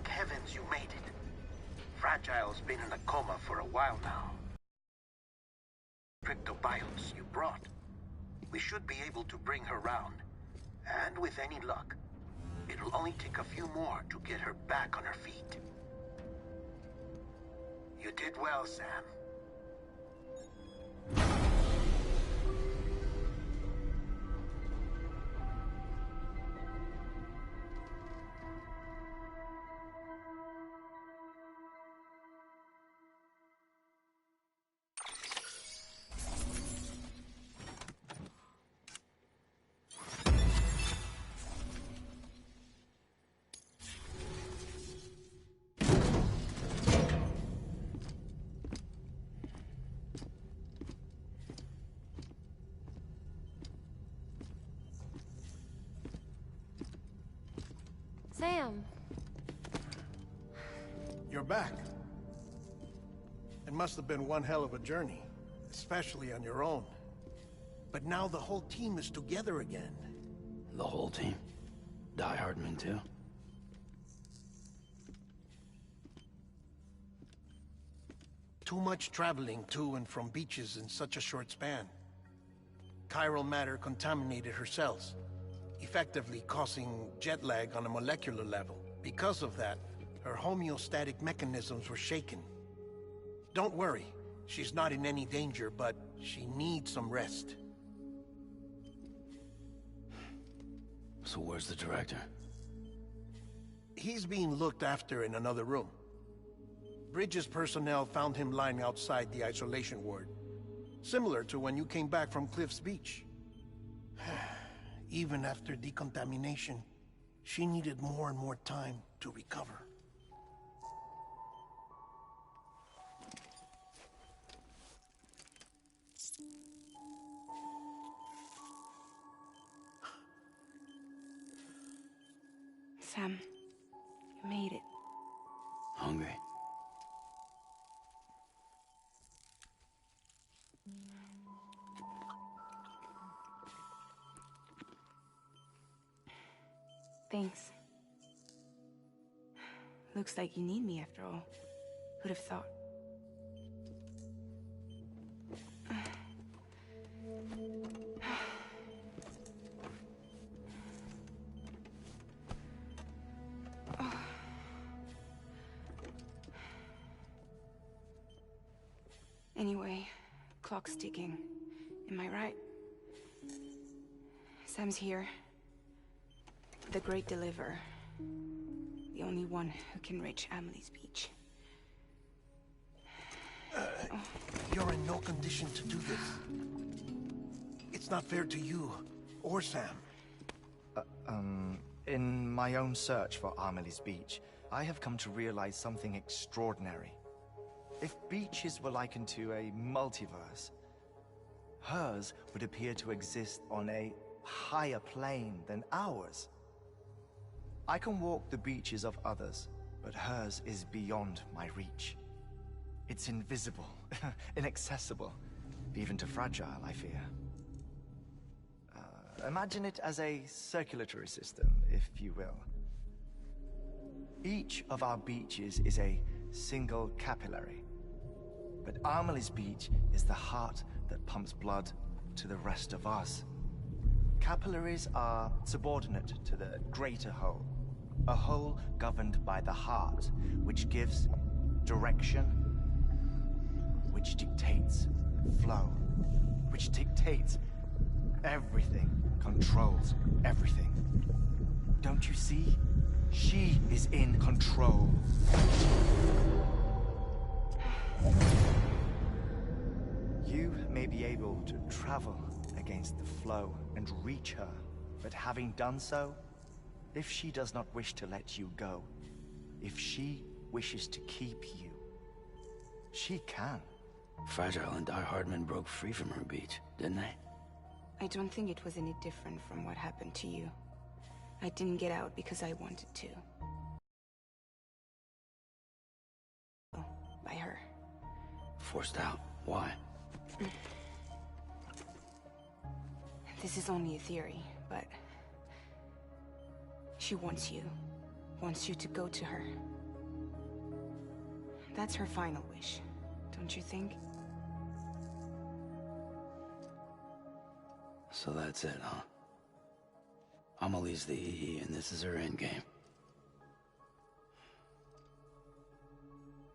Thank heavens you made it. Fragile's been in a coma for a while now. Cryptobiotes you brought. We should be able to bring her round. And with any luck, it'll only take a few more to get her back on her feet. You did well, Sam. Sam. You're back. It must have been one hell of a journey, especially on your own. But now the whole team is together again. The whole team? Die Hardman too? Too much traveling to and from beaches in such a short span. Chiral matter contaminated her cells, effectively causing jet lag on a molecular level. Because of that, her homeostatic mechanisms were shaken. Don't worry, she's not in any danger, but she needs some rest. So where's the director? He's being looked after in another room. Bridges personnel found him lying outside the isolation ward, similar to when you came back from Cliff's Beach. Even after decontamination, she needed more and more time to recover. Sam, you made it. Hungry? Thanks. Looks like you need me after all. Who'd have thought? Anyway, clock's ticking. Am I right? Sam's here. The Great Deliverer. The only one who can reach Amelie's Beach. You're in no condition to do this. It's not fair to you, or Sam. In my own search for Amelie's Beach, I have come to realize something extraordinary. If beaches were likened to a multiverse, hers would appear to exist on a higher plane than ours. I can walk the beaches of others, but hers is beyond my reach. It's invisible, inaccessible, even to Fragile, I fear. Imagine it as a circulatory system, if you will. Each of our beaches is a single capillary, but Amelie's Beach is the heart that pumps blood to the rest of us. Capillaries are subordinate to the greater whole, a whole governed by the heart, which gives direction, which dictates flow, which dictates everything, controls everything. Don't you see? She is in control. You may be able to travel against the flow and reach her, but having done so, if she does not wish to let you go, if she wishes to keep you, she can. Fragile and Die Hardman broke free from her beach, didn't they? I don't think it was any different from what happened to you. I didn't get out because I wanted to. By her. Forced out? Why? This is only a theory, but she wants you to go to her. That's her final wish, don't you think? So that's it, huh? Amelie's the EE, and this is her endgame.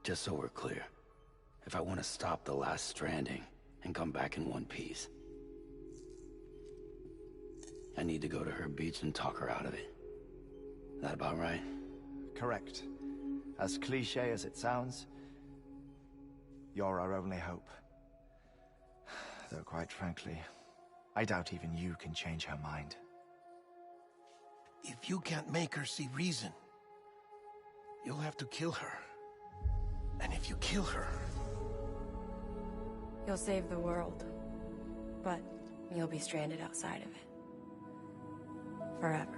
Just so we're clear, if I want to stop the last stranding and come back in one piece, I need to go to her beach and talk her out of it. That about right? Correct. As cliché as it sounds, you're our only hope. Though quite frankly, I doubt even you can change her mind. If you can't make her see reason, you'll have to kill her. And if you kill her... You'll save the world, but you'll be stranded outside of it. Forever.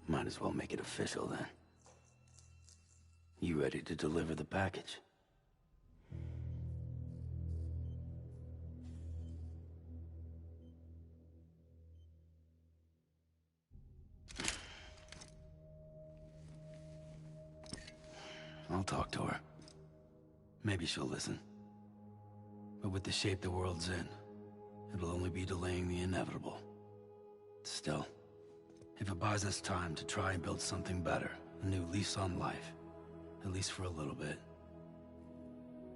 Might as well make it official then. You ready to deliver the package? I'll talk to her. Maybe she'll listen. But with the shape the world's in, it'll only be delaying the inevitable. Still, if it buys us time to try and build something better, a new lease on life, at least for a little bit,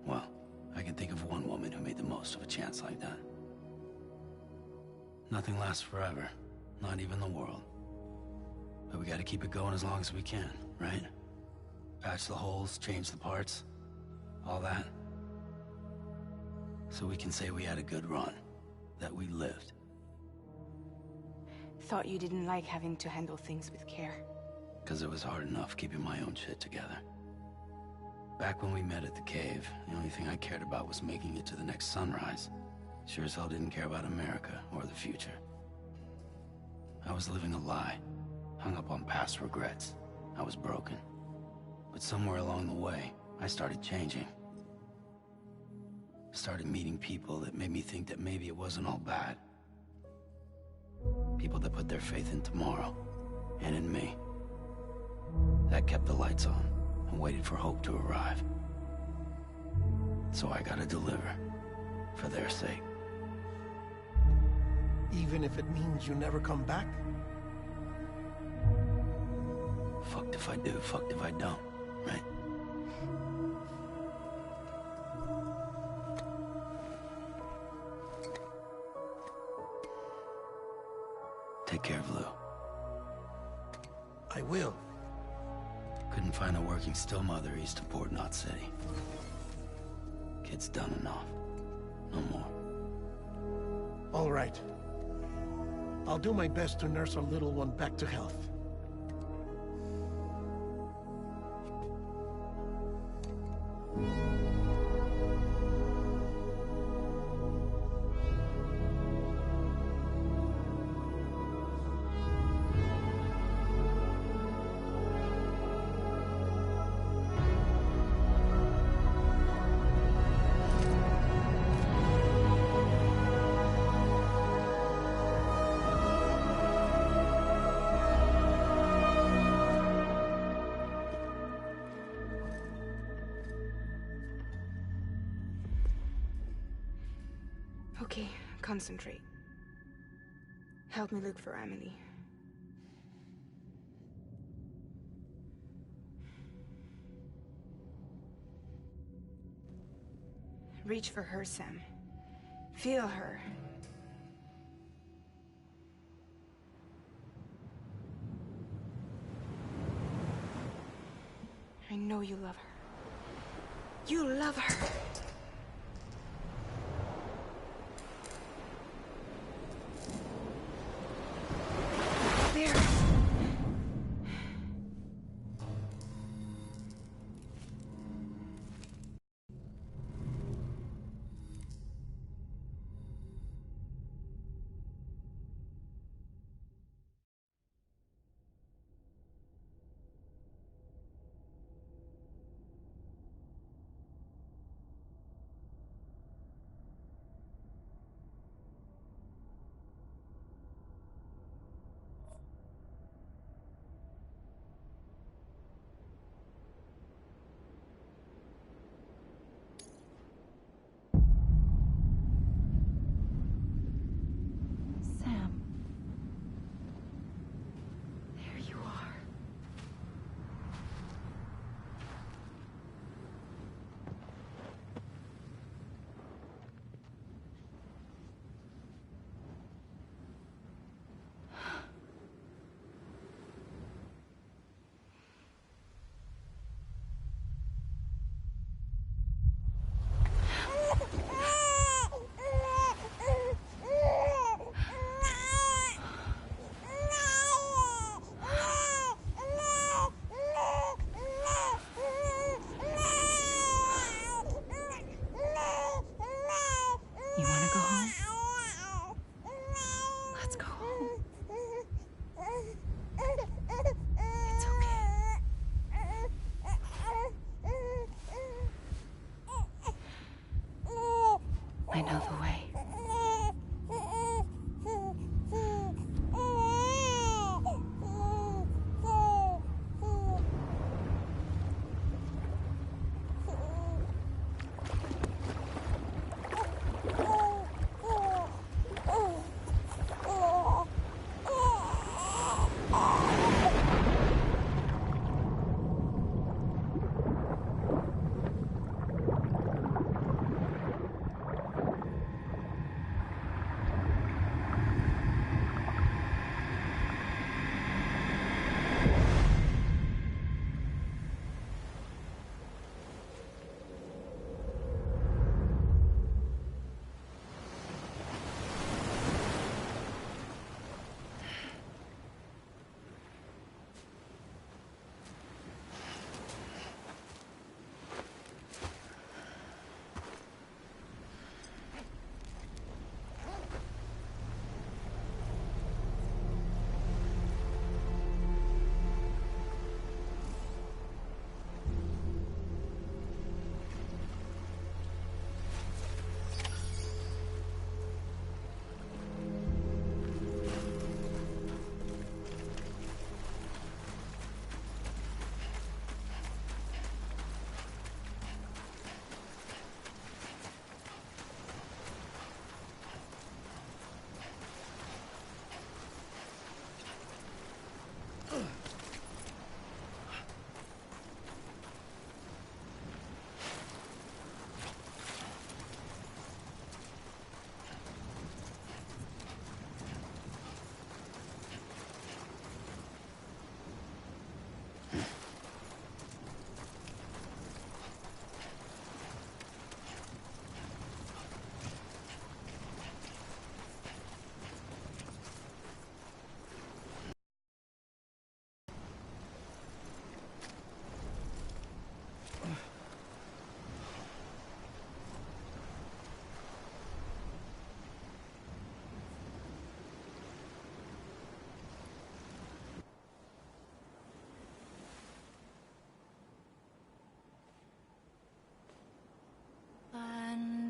well, I can think of one woman who made the most of a chance like that. Nothing lasts forever, not even the world. But we gotta keep it going as long as we can, right? Patch the holes, change the parts, all that. So we can say we had a good run, that we lived. Thought you didn't like having to handle things with care. 'Cause it was hard enough keeping my own shit together. Back when we met at the cave, the only thing I cared about was making it to the next sunrise. Sure as hell didn't care about America or the future. I was living a lie, hung up on past regrets. I was broken. But somewhere along the way, I started changing. Started meeting people that made me think that maybe it wasn't all bad. People that put their faith in tomorrow, and in me. That kept the lights on, and waited for hope to arrive. So I gotta deliver, for their sake. Even if it means you never come back? Fucked if I do, fucked if I don't, right? Take care of Lou. I will. Couldn't find a working still mother east of Port Knot City. Kid's done enough. No more. All right. I'll do my best to nurse our little one back to health. Okay, concentrate. Help me look for Amelie. Reach for her, Sam. Feel her. I know you love her. You love her!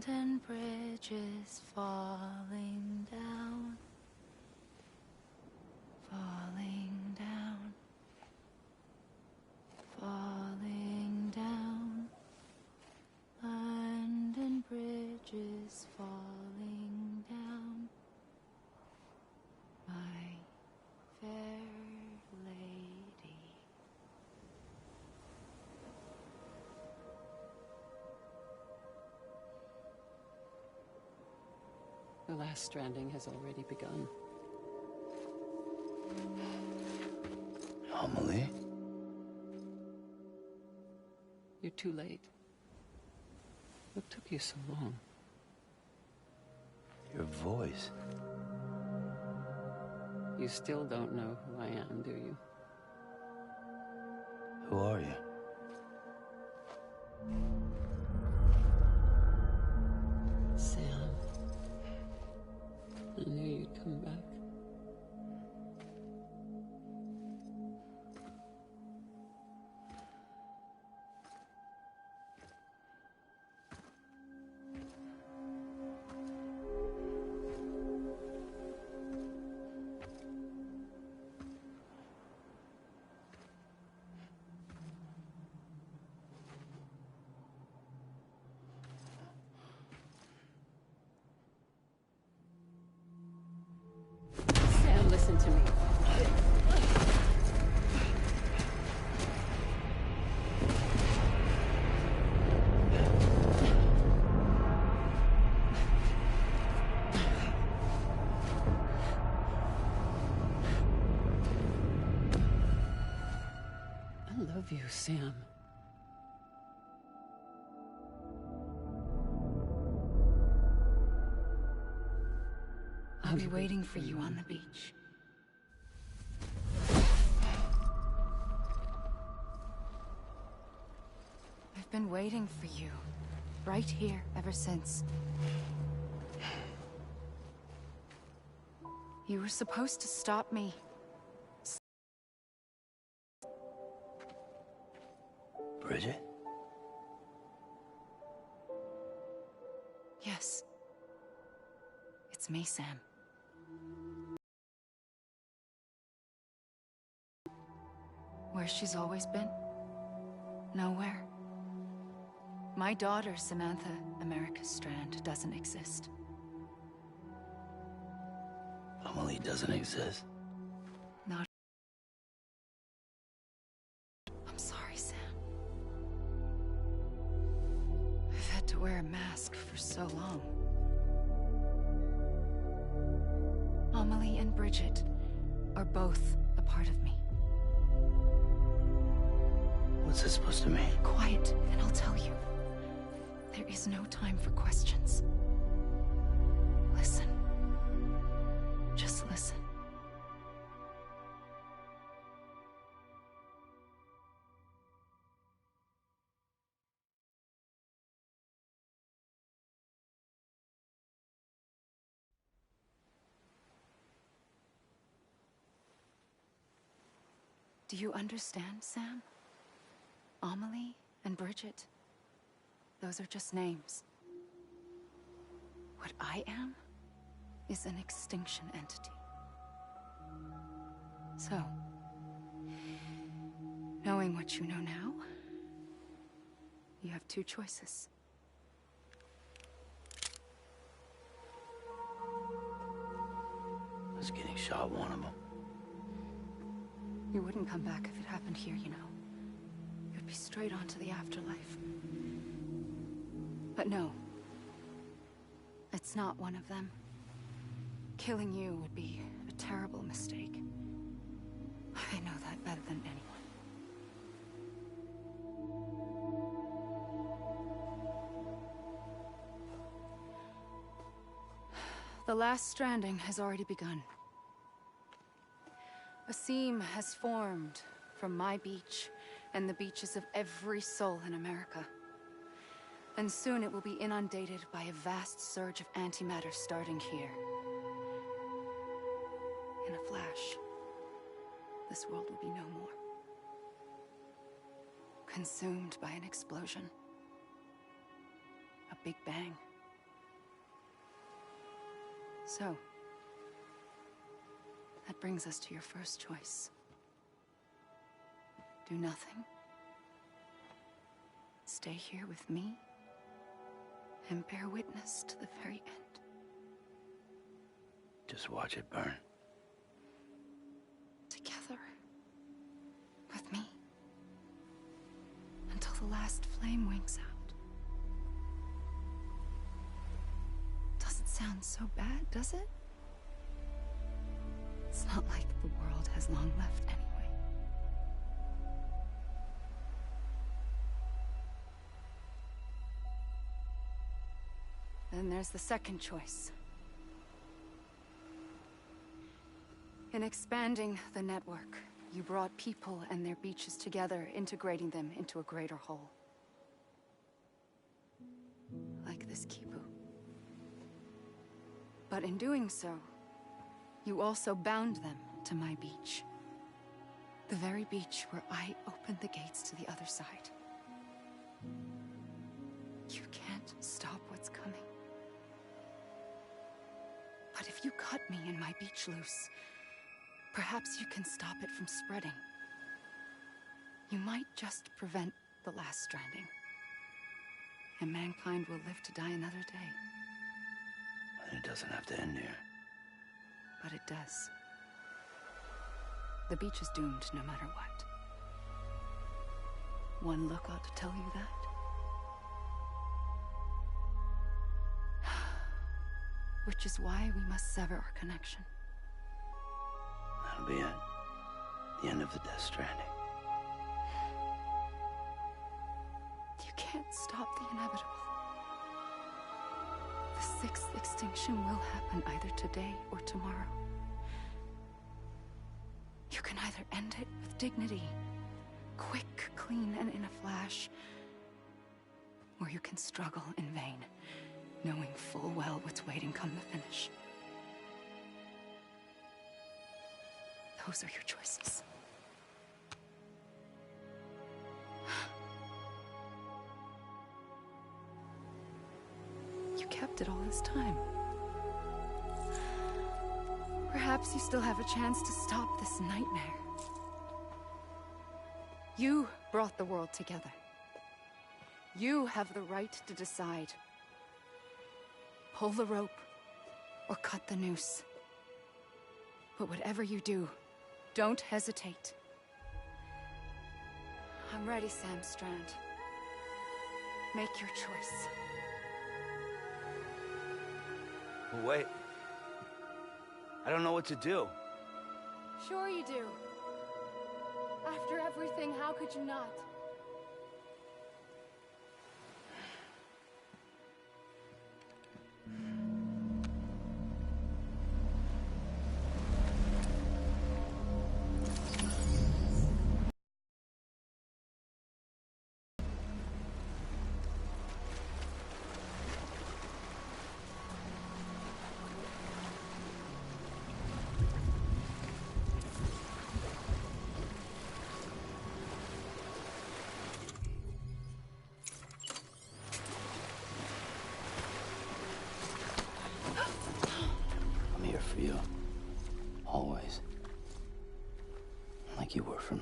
Abandoned bridges falling down, falling down, falling down. Abandoned bridges falling down, my fair lady. The last stranding has already begun. Amelie? You're too late. What took you so long? Your voice. You still don't know who I am, do you? Who are you? Sam. I knew you'd come back. Sam, listen to me. I love you, Sam. I'll be waiting for you on the beach. I've been waiting for you, right here, ever since. You were supposed to stop me. Bridget? Yes. It's me, Sam. Where she's always been? Nowhere. My daughter, Samantha America Strand, doesn't exist. Amelie doesn't exist. Not. I'm sorry, Sam. I've had to wear a mask for so long. Amelie and Bridget are both a part of me. What's this supposed to mean? Quiet, and I'll tell you. There is no time for questions. Listen. Just listen. Do you understand, Sam? Amelie and Bridget, those are just names. What I am is an extinction entity. So, knowing what you know now, you have two choices. I was getting shot, one of them. You wouldn't come back if it happened here, you know. You'd be straight on to the afterlife. But no. It's not one of them. Killing you would be a terrible mistake. I know that better than anyone. The last stranding has already begun. A seam has formed from my beach and the beaches of every soul in America. And soon it will be inundated by a vast surge of antimatter starting here. In a flash, this world will be no more. Consumed by an explosion. A big bang. So, that brings us to your first choice. Do nothing. Stay here with me and bear witness to the very end. Just watch it burn. Together. With me. Until the last flame winks out. Doesn't sound so bad, does it? It's not like the world has long left anyway. Then there's the second choice. In expanding the network, you brought people and their beaches together, integrating them into a greater whole. Like this Kipu. But in doing so, you also bound them to my beach. The very beach where I opened the gates to the other side. You can't stop what's coming. But if you cut me and my beach loose, perhaps you can stop it from spreading. You might just prevent the last stranding. And mankind will live to die another day. And it doesn't have to end here. But it does. The beach is doomed no matter what. One look ought to tell you that. Which is why we must sever our connection. That'll be it. The end of the Death Stranding. You can't stop the inevitable. The sixth extinction will happen either today or tomorrow. You can either end it with dignity, quick, clean, and in a flash, or you can struggle in vain, knowing full well what's waiting come the finish. Those are your choices. You kept it all this time. Perhaps you still have a chance to stop this nightmare. You brought the world together. You have the right to decide. Pull the rope or cut the noose. But whatever you do, don't hesitate. I'm ready, Sam Strand. Make your choice. Wait. I don't know what to do. Sure you do. After everything, how could you not? For you. Always. Like you were for me.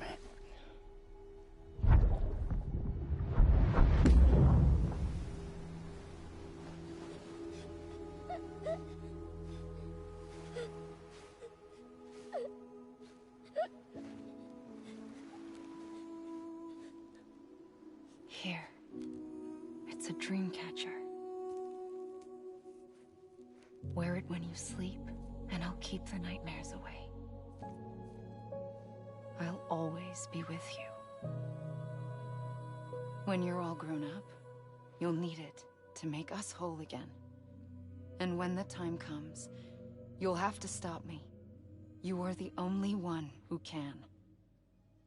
Here. It's a dream catcher. Wear it when you sleep, and I'll keep the nightmares away. I'll always be with you. When you're all grown up, you'll need it to make us whole again. And when the time comes, you'll have to stop me. You are the only one who can.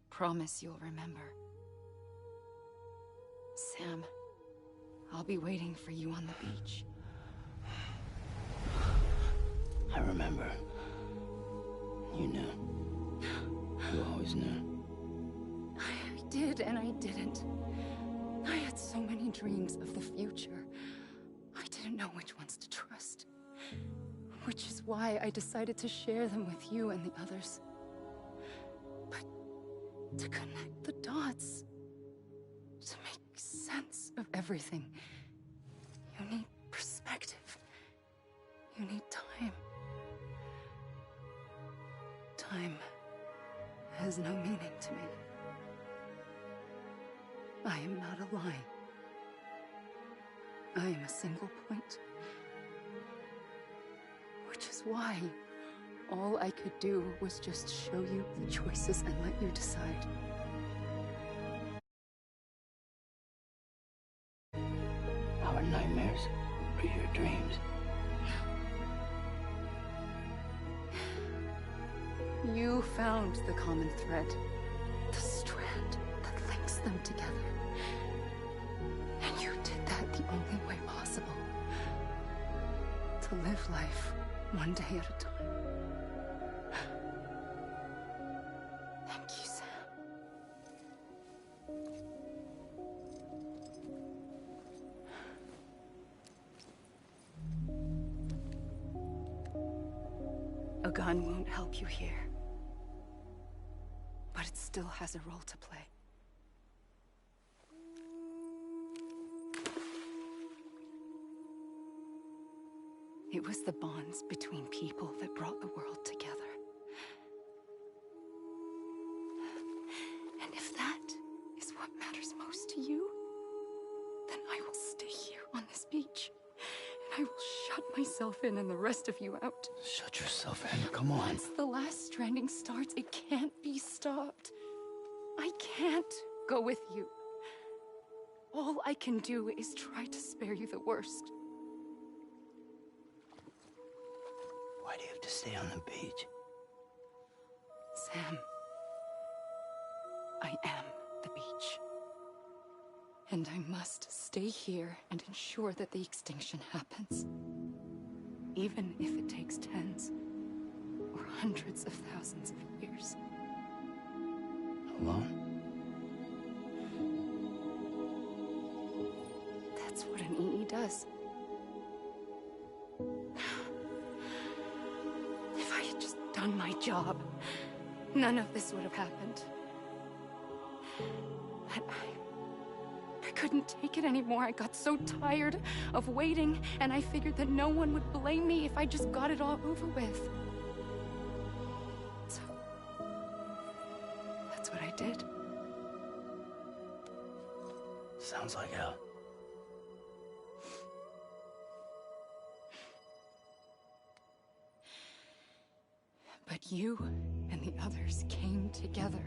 Promise you'll remember. Sam, I'll be waiting for you on the beach. I remember. You knew. You always knew. I did and I didn't. I had so many dreams of the future. I didn't know which ones to trust. Which is why I decided to share them with you and the others. But to connect the dots, to make sense of everything, you need perspective. You need time. Time has no meaning to me. I am not a line. I am a single point. Which is why all I could do was just show you the choices and let you decide. Our nightmares are your dreams. You found the common thread, the strand that links them together. And you did that the only way possible. To live life one day at a time. Thank you, Sam. A gun won't help you here. But it still has a role to play. It was the bonds between people that brought the world together. And if that is what matters most to you, then I will stay here on this beach. And I will shut myself in and the rest of you out. Shut yourself in, come on. Once the last stranding starts, it can't be stopped. I can't go with you. All I can do is try to spare you the worst. Why do you have to stay on the beach? Sam, I am the beach. And I must stay here and ensure that the extinction happens. Even if it takes tens or hundreds of thousands of years. Alone? That's what an EE does. If I had just done my job, none of this would have happened. But I couldn't take it anymore. I got so tired of waiting, and I figured that no one would blame me if I just got it all over with. So, that's what I did. Sounds like hell. But you and the others came together,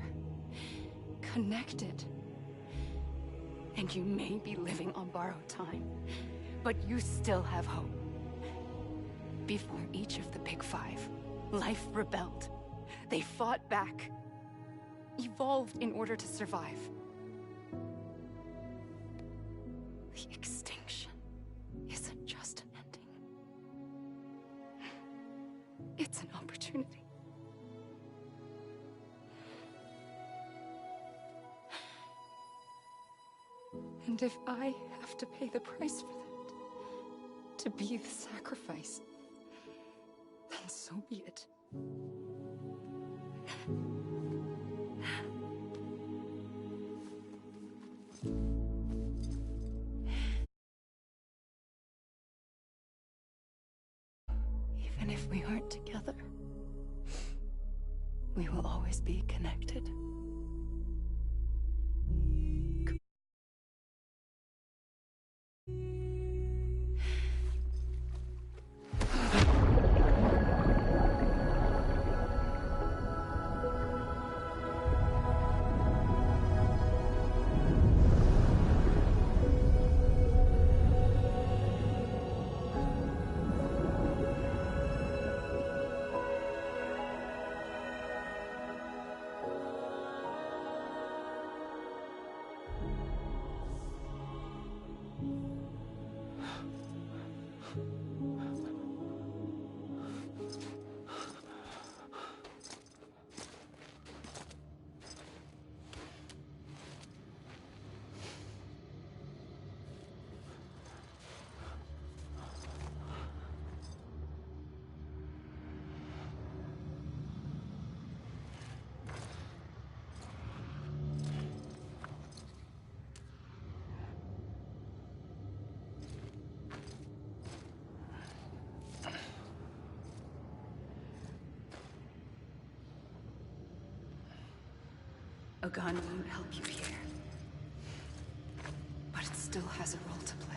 connected. And you may be living on borrowed time, but you still have hope. Before each of the Big Five, life rebelled. They fought back, evolved in order to survive. The extinction isn't just an ending. It's an opportunity. And if I have to pay the price for that, to be the sacrifice, then so be it. Even if we aren't together, we will always be connected. A gun won't help you here. But it still has a role to play.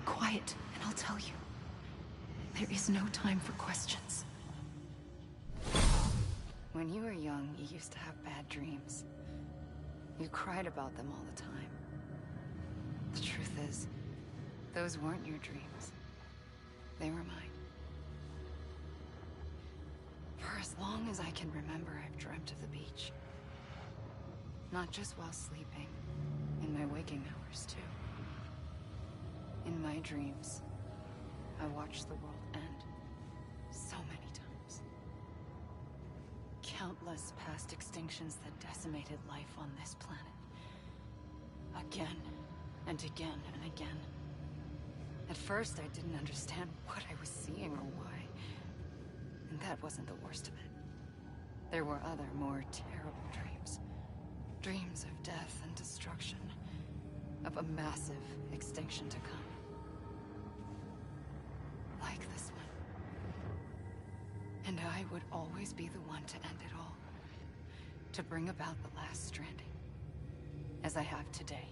Quiet, and I'll tell you. There is no time for questions. When you were young, you used to have bad dreams. You cried about them all the time. The truth is, those weren't your dreams. They were mine. For as long as I can remember, I've dreamt of the beach. Not just while sleeping, in my waking hours, too. In my dreams, I watched the world end so many times. Countless past extinctions that decimated life on this planet. Again, and again, and again. At first, I didn't understand what I was seeing or why. And that wasn't the worst of it. There were other, more terrible dreams. Dreams of death and destruction. Of a massive extinction to come. Like this one. And I would always be the one to end it all. To bring about the last stranding. As I have today.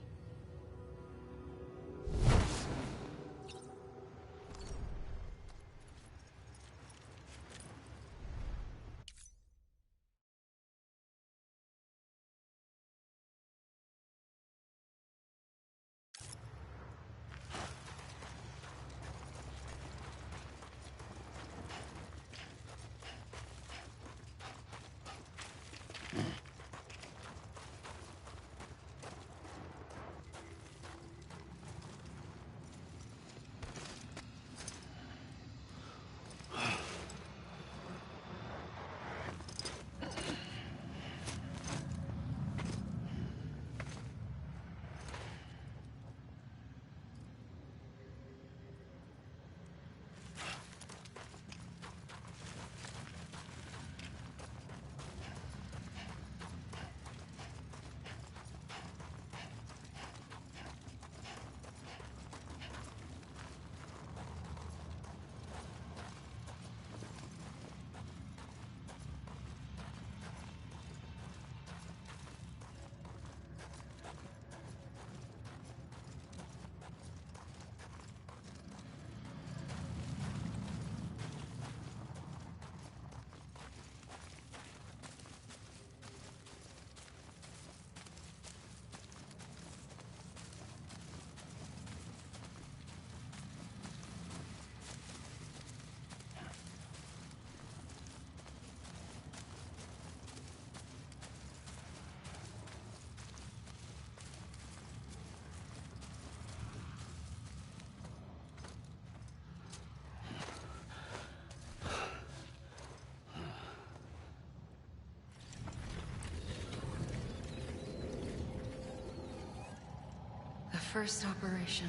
first operation,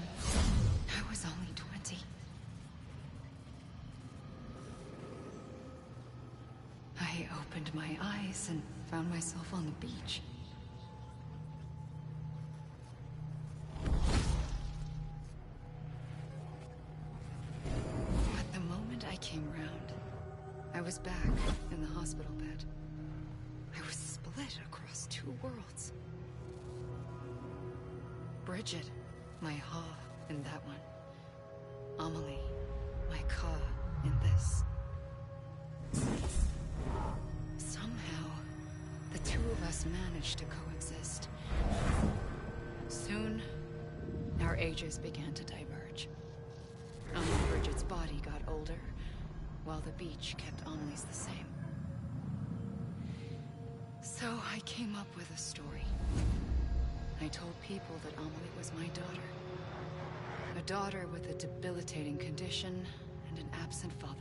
I was only 20. I opened my eyes and found myself on the beach. But the moment I came round, I was back in the hospital bed. I was split across two worlds. Bridget, my Ha in that one. Amelie, my Ka in this. Somehow, the two of us managed to coexist. Soon, our ages began to diverge. Bridget's body got older, while the beach kept Amelie's the same. So I came up with a story. I told people that Amelie was my daughter. A daughter with a debilitating condition and an absent father.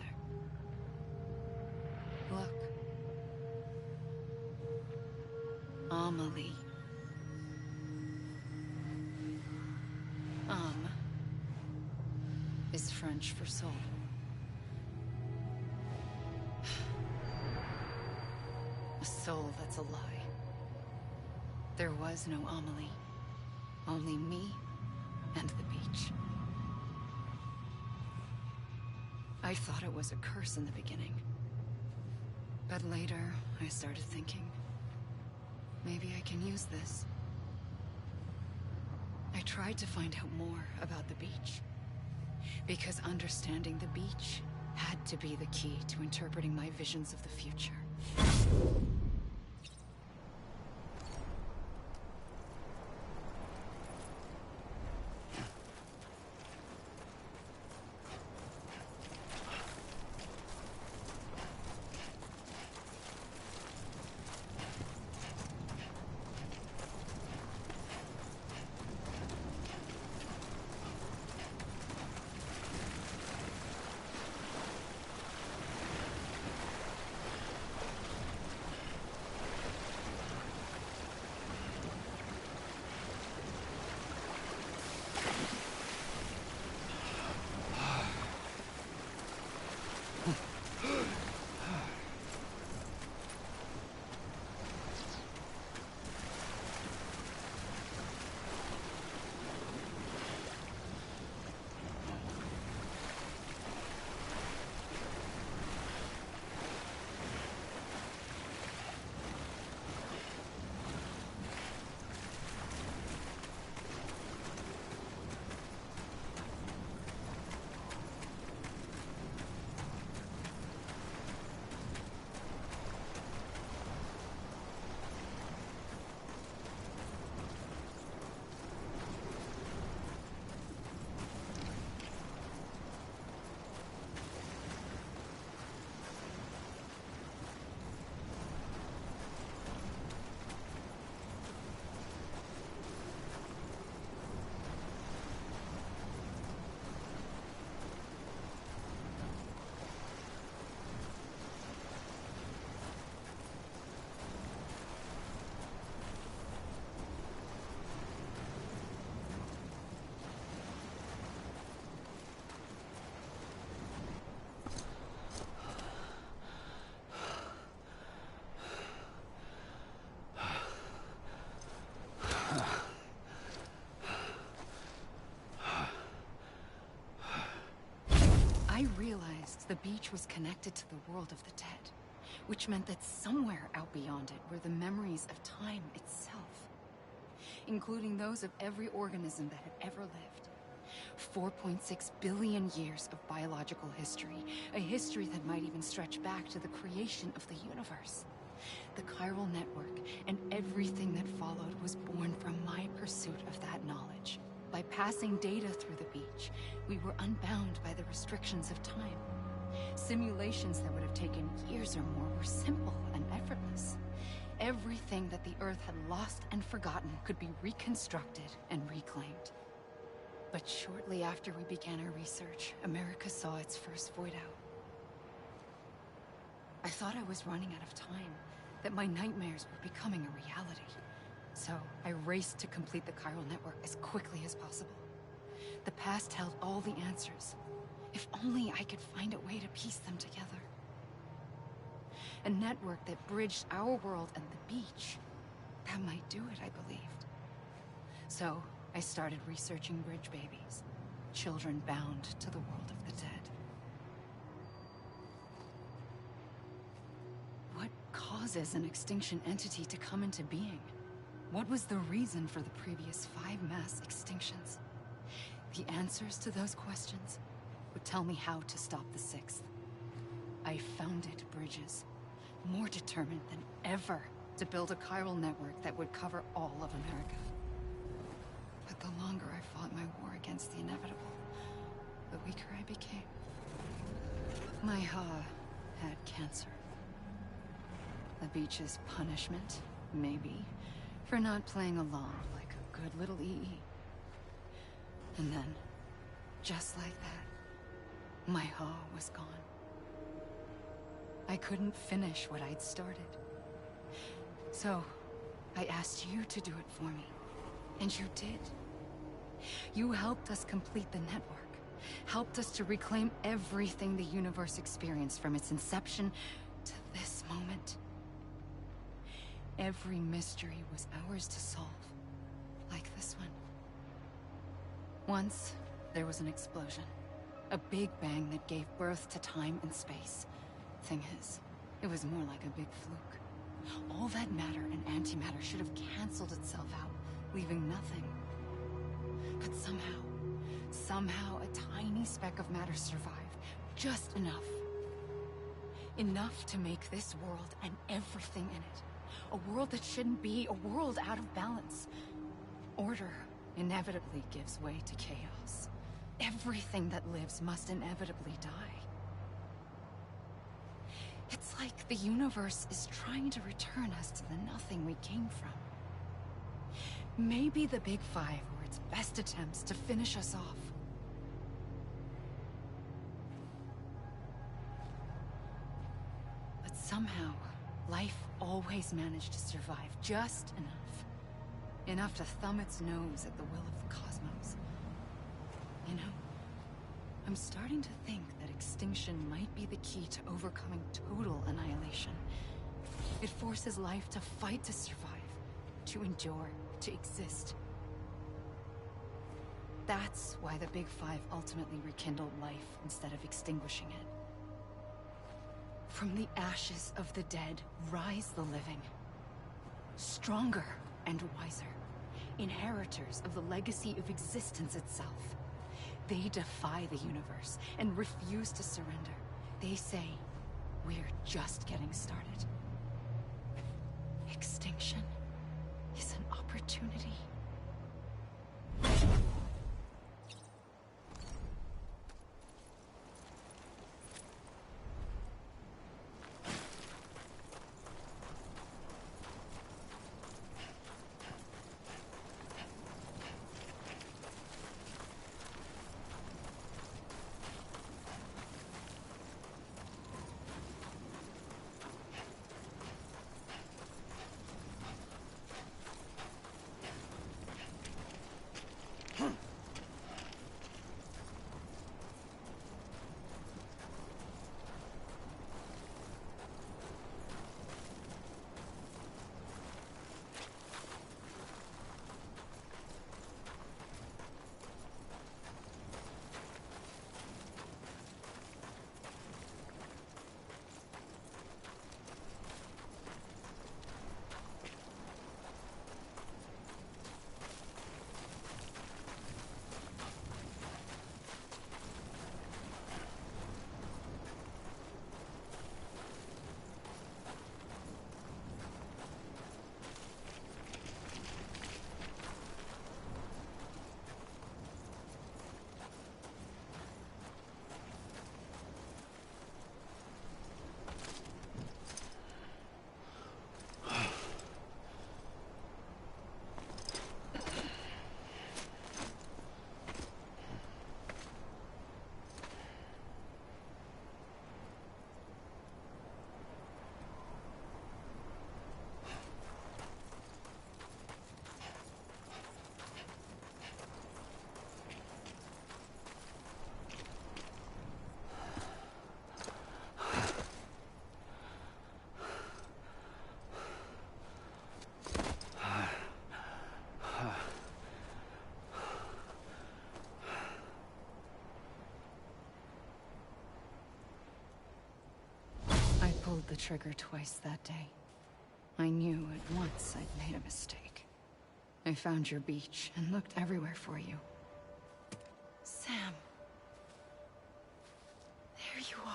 Look. Amelie. Is French for soul. A soul that's a lie. There was no Amelie. Only me and the beach. I thought it was a curse in the beginning. But later, I started thinking, maybe I can use this. I tried to find out more about the beach. Because understanding the beach had to be the key to interpreting my visions of the future. I realized the beach was connected to the world of the dead, which meant that somewhere out beyond it were the memories of time itself, including those of every organism that had ever lived. 4.6 billion years of biological history, a history that might even stretch back to the creation of the universe. The chiral network and everything that followed was born from my pursuit of that knowledge. By passing data through the beach, we were unbound by the restrictions of time. Simulations that would have taken years or more were simple and effortless. Everything that the Earth had lost and forgotten could be reconstructed and reclaimed. But shortly after we began our research, America saw its first void out. I thought I was running out of time, that my nightmares were becoming a reality. So I raced to complete the chiral network as quickly as possible. The past held all the answers. If only I could find a way to piece them together. A network that bridged our world and the beach. That might do it, I believed. So I started researching bridge babies, children bound to the world of the dead. What causes an extinction entity to come into being? What was the reason for the previous 5 mass extinctions? The answers to those questions would tell me how to stop the 6th. I founded bridges, more determined than ever to build a chiral network that would cover all of America. But the longer I fought my war against the inevitable, the weaker I became. My Ha had cancer. The beach's punishment, maybe, for not playing along like a good little EE. And then, just like that, my Ha was gone. I couldn't finish what I'd started. So, I asked you to do it for me. And you did. You helped us complete the network. Helped us to reclaim everything the universe experienced from its inception to this moment. Every mystery was ours to solve. Like this one. Once, there was an explosion. A big bang that gave birth to time and space. Thing is, it was more like a big fluke. All that matter and antimatter should have canceled itself out, leaving nothing. But somehow a tiny speck of matter survived. Just enough. Enough to make this world and everything in it. A world that shouldn't be, a world out of balance. Order inevitably gives way to chaos. Everything that lives must inevitably die. It's like the universe is trying to return us to the nothing we came from. Maybe the Big Five were its best attempts to finish us off. But somehow, life always managed to survive just enough. Enough to thumb its nose at the will of the cosmos. You know, I'm starting to think that extinction might be the key to overcoming total annihilation. It forces life to fight to survive, to endure, to exist. That's why the Big Five ultimately rekindled life instead of extinguishing it. From the ashes of the dead rise the living. Stronger and wiser. Inheritors of the legacy of existence itself. They defy the universe and refuse to surrender. They say, we're just getting started. Extinction is an opportunity. the trigger twice that day. I knew at once I'd made a mistake. I found your beach and looked everywhere for you. Sam. There you are.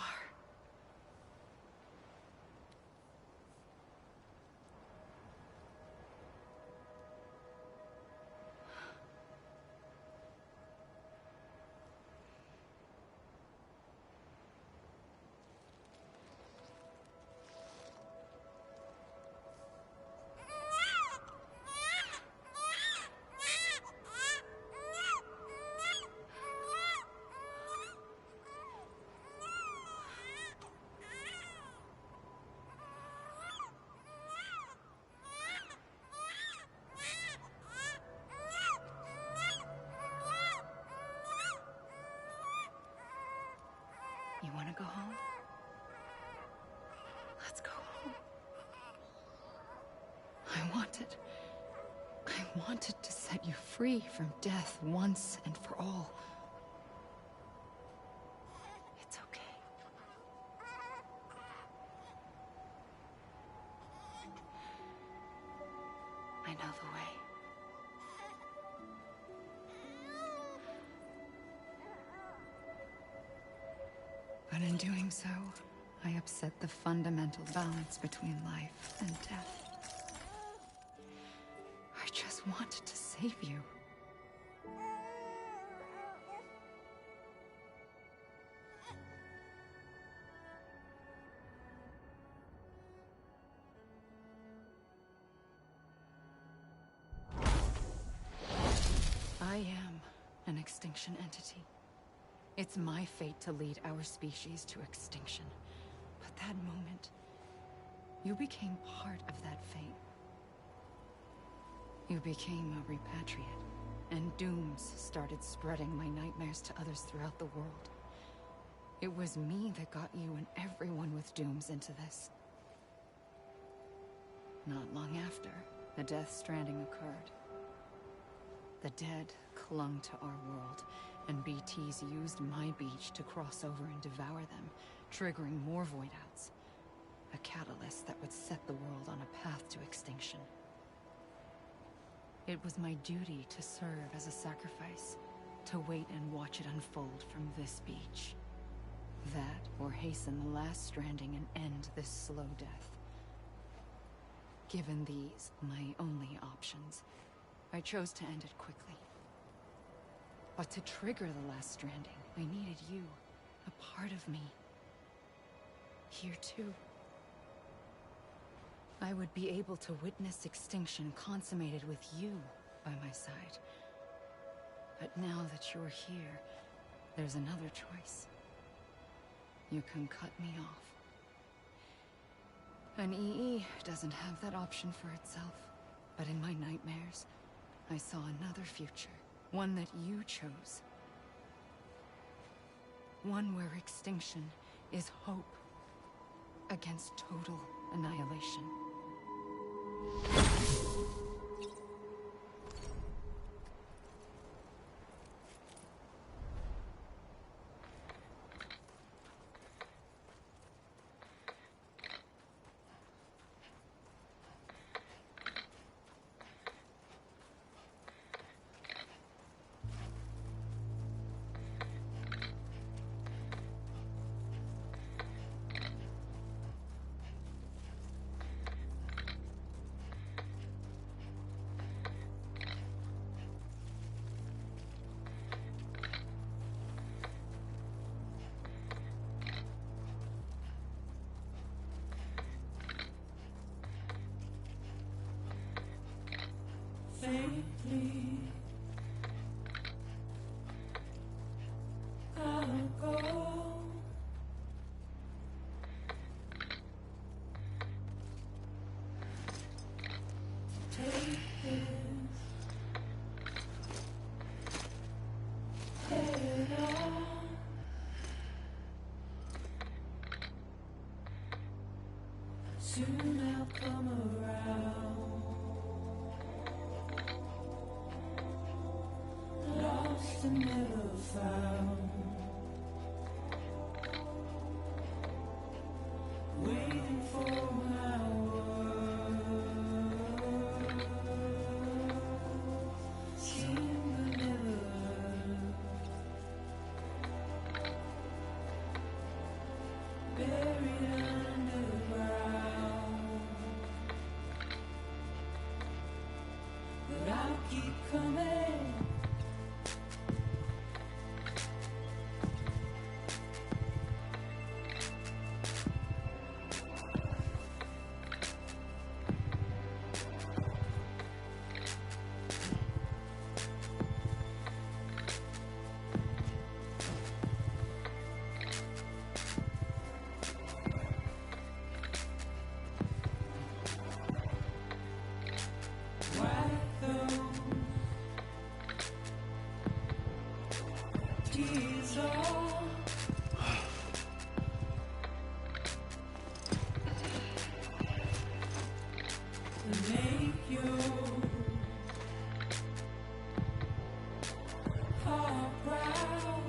You want to go home? Let's go home. I wanted to set you free from death once and for all. It's okay. I know the way. But in doing so, I upset the fundamental balance between life and death. I just wanted to save you. I am an extinction entity. It's my fate to lead our species to extinction. But that moment, you became part of that fate. You became a repatriate, and dooms started spreading my nightmares to others throughout the world. It was me that got you and everyone with dooms into this. Not long after, the Death Stranding occurred. The dead clung to our world, and BTs used my beach to cross over and devour them, triggering more void-outs. A catalyst that would set the world on a path to extinction. It was my duty to serve as a sacrifice, to wait and watch it unfold from this beach. That, or hasten the last stranding and end this slow death. Given these, my only options, I chose to end it quickly. But to trigger the last stranding, I needed you, a part of me. Here too. I would be able to witness extinction consummated with you by my side. But now that you're here, there's another choice. You can cut me off. An EE doesn't have that option for itself. But in my nightmares, I saw another future. One that you chose. One where extinction is hope against total annihilation. Faintly, I'll go. Take this head on. Soon I'll come around. Lost and never found, waiting is all. Make your heart proud.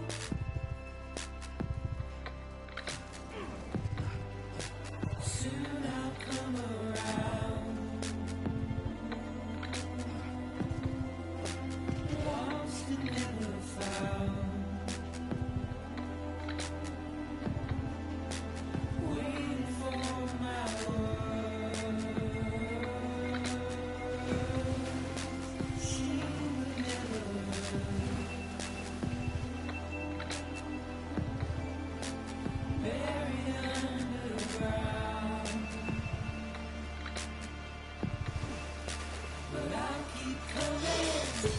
Soon I'll come around. Lost and never found. Waiting for my word. She will never buried underground. But I'll keep coming.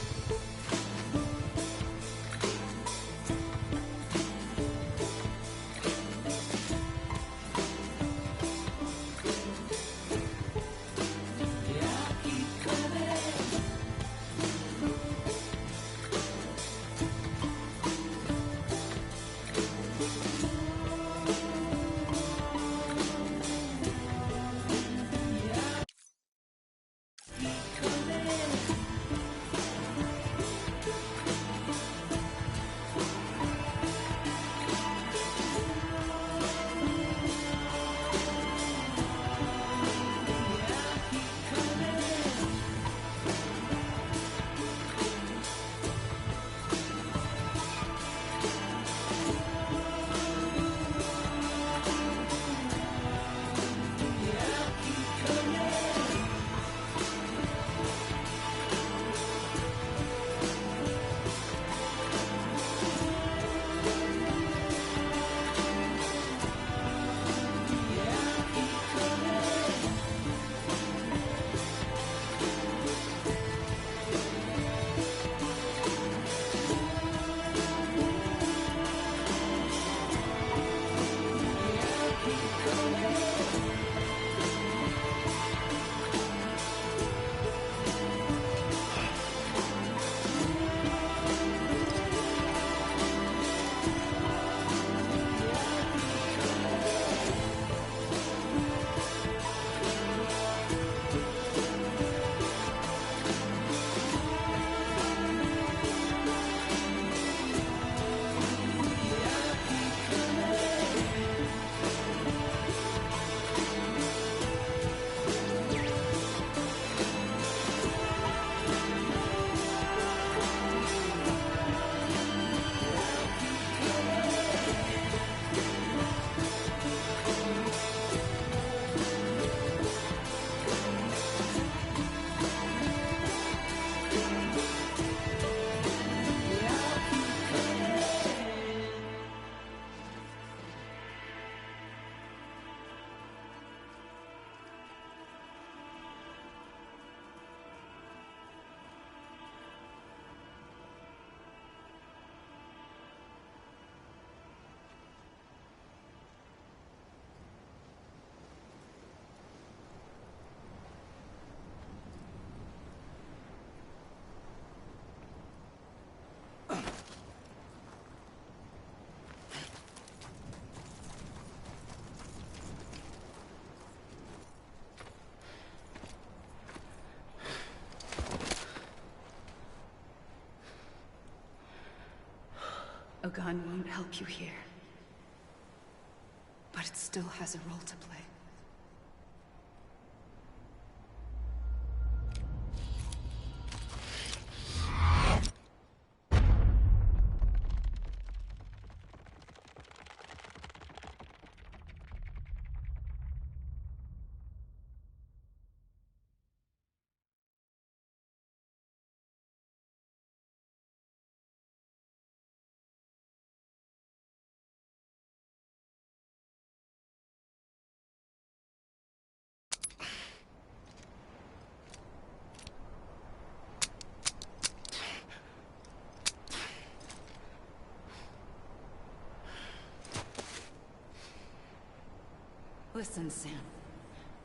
Yeah, I'll keep coming. Yeah, keep coming. Yeah, keep coming. Yeah, keep coming. Yeah, keep coming. Yeah, keep coming. A gun won't help you here. But it still has a role to play. Listen, Sam.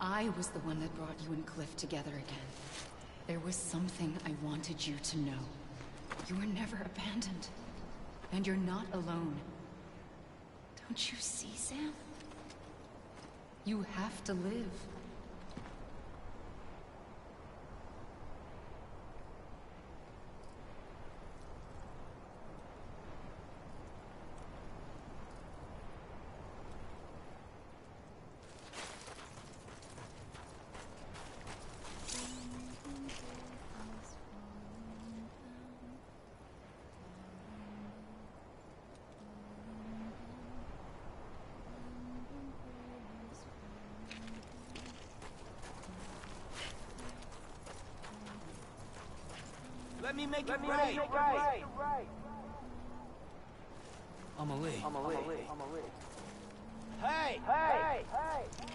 I was the one that brought you and Cliff together again. There was something I wanted you to know. You were never abandoned. And you're not alone. Don't you see, Sam? You have to live. Let me make it right. Amelie. Hey!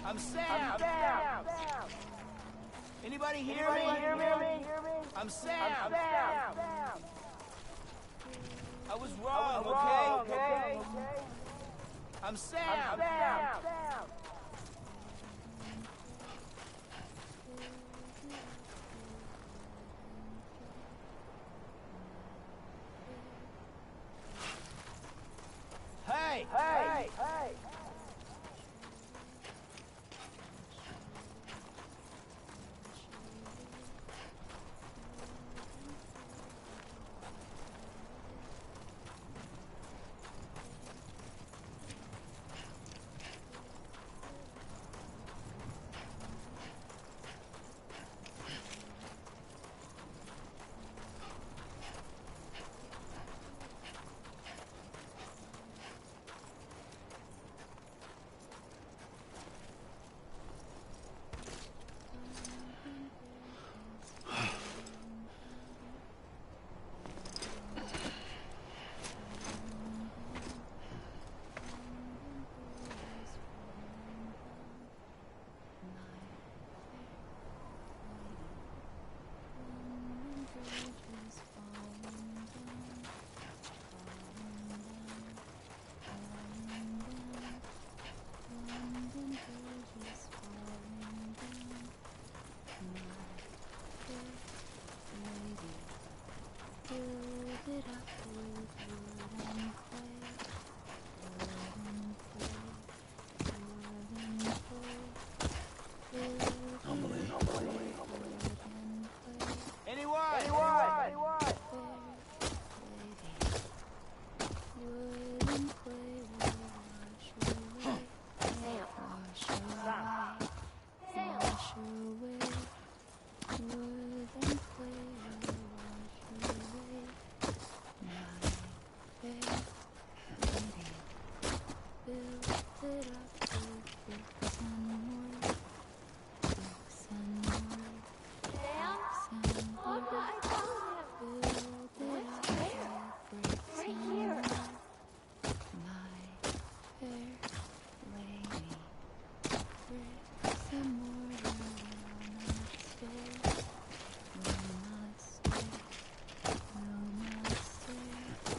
I'm Sam! Anybody hear me? I'm Sam! I was wrong, okay? I'm Sam! Hey!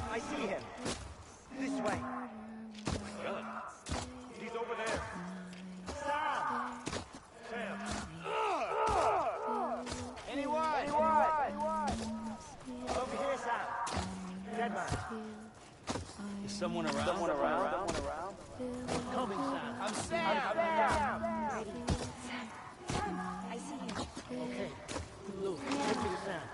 I see him. This way. Really? He's over there. Sam! Anyone? Over here, Sam. Dead man. Is someone around? Coming, Sam. I'm Sam! Sam, I see you. Okay. Luke, take me to Sam.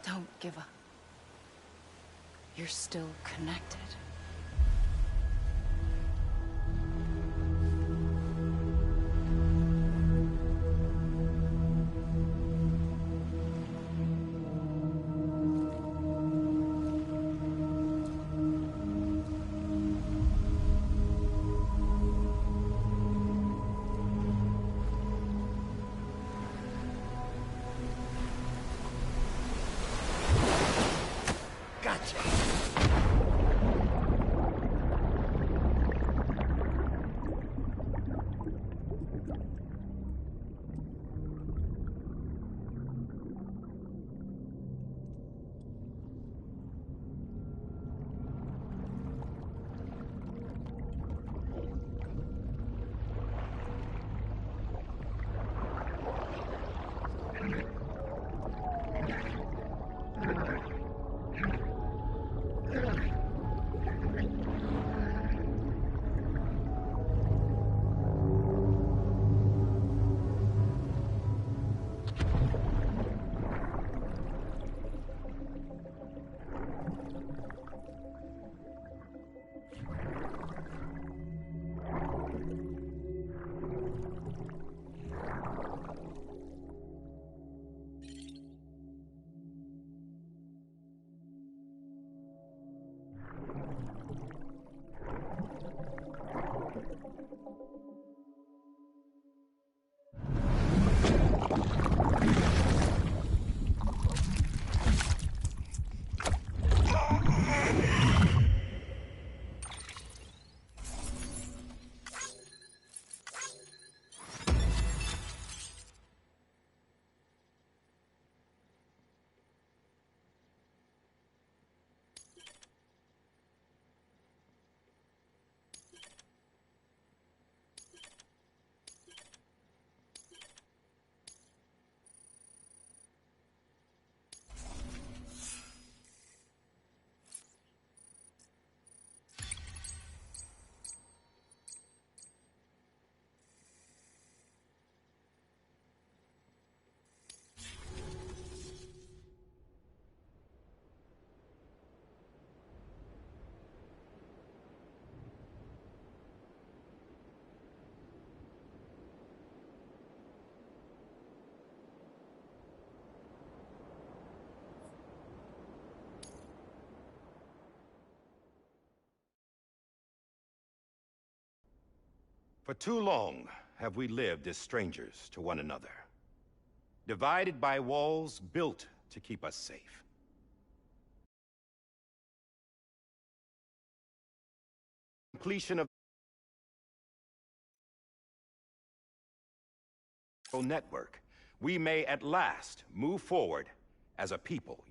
Don't give up. You're still connected. Gotcha. For too long have we lived as strangers to one another, divided by walls built to keep us safe. Completion of the network, we may at last move forward as a people.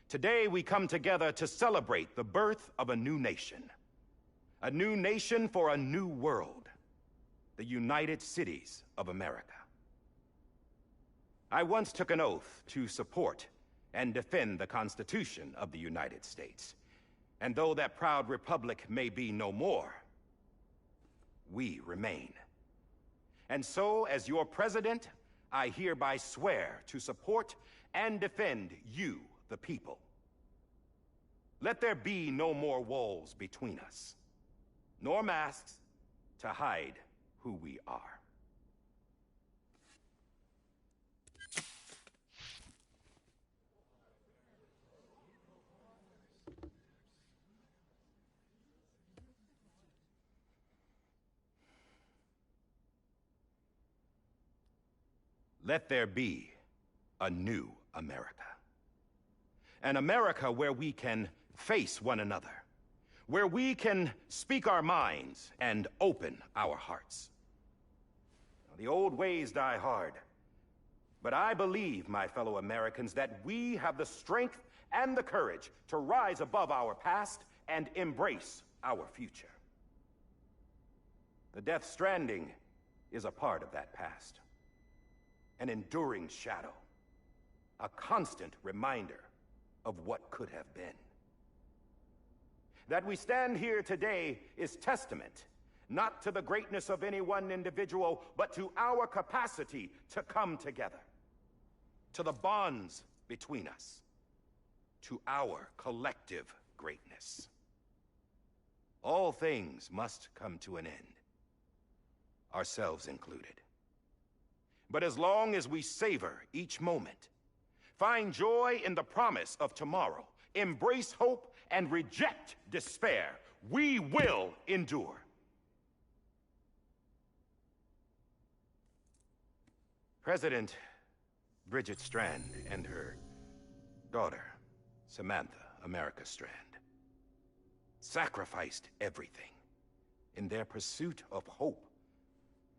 Today we come together to celebrate the birth of a new nation for a new world, the United Cities of America. I once took an oath to support and defend the Constitution of the United States, and though that proud republic may be no more, we remain. And so, as your president, I hereby swear to support and defend you, the people. Let there be no more walls between us, nor masks to hide who we are. Let there be a new America. An America where we can face one another, where we can speak our minds and open our hearts. Now, the old ways die hard, but I believe, my fellow Americans, that we have the strength and the courage to rise above our past and embrace our future. The Death Stranding is a part of that past. An enduring shadow, a constant reminder of what could have been. That we stand here today is testament, not to the greatness of any one individual, but to our capacity to come together, to the bonds between us, to our collective greatness. All things must come to an end, ourselves included. But as long as we savor each moment, find joy in the promise of tomorrow, embrace hope, and reject despair, we will endure. President Bridget Strand and her daughter, Samantha America Strand, sacrificed everything in their pursuit of hope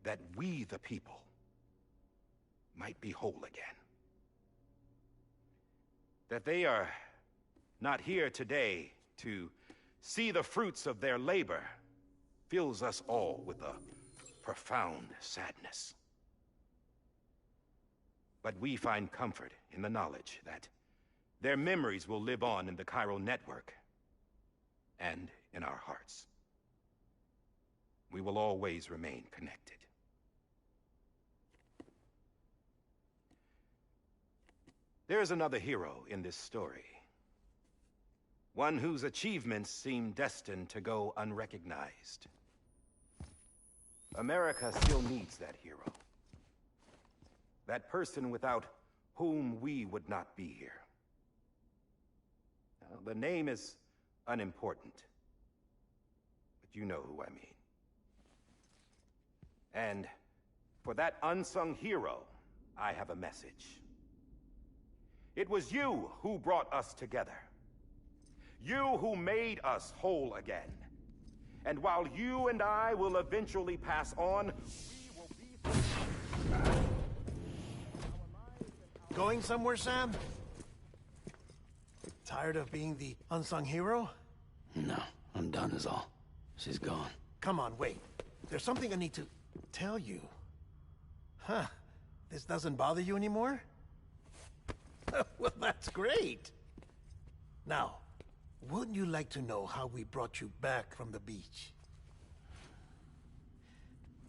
that we, the people, might be whole again. That they are not here today to see the fruits of their labor fills us all with a profound sadness. But we find comfort in the knowledge that their memories will live on in the chiral network and in our hearts. We will always remain connected. There is another hero in this story. One whose achievements seem destined to go unrecognized. America still needs that hero. That person without whom we would not be here. Now, the name is unimportant, but you know who I mean. And for that unsung hero, I have a message. It was you who brought us together. You who made us whole again. And while you and I will eventually pass on, we will be... Going somewhere, Sam? Tired of being the unsung hero? No, I'm done is all. She's gone. Come on, wait. There's something I need to tell you. Huh. This doesn't bother you anymore? Well, that's great. Now, wouldn't you like to know how we brought you back from the beach?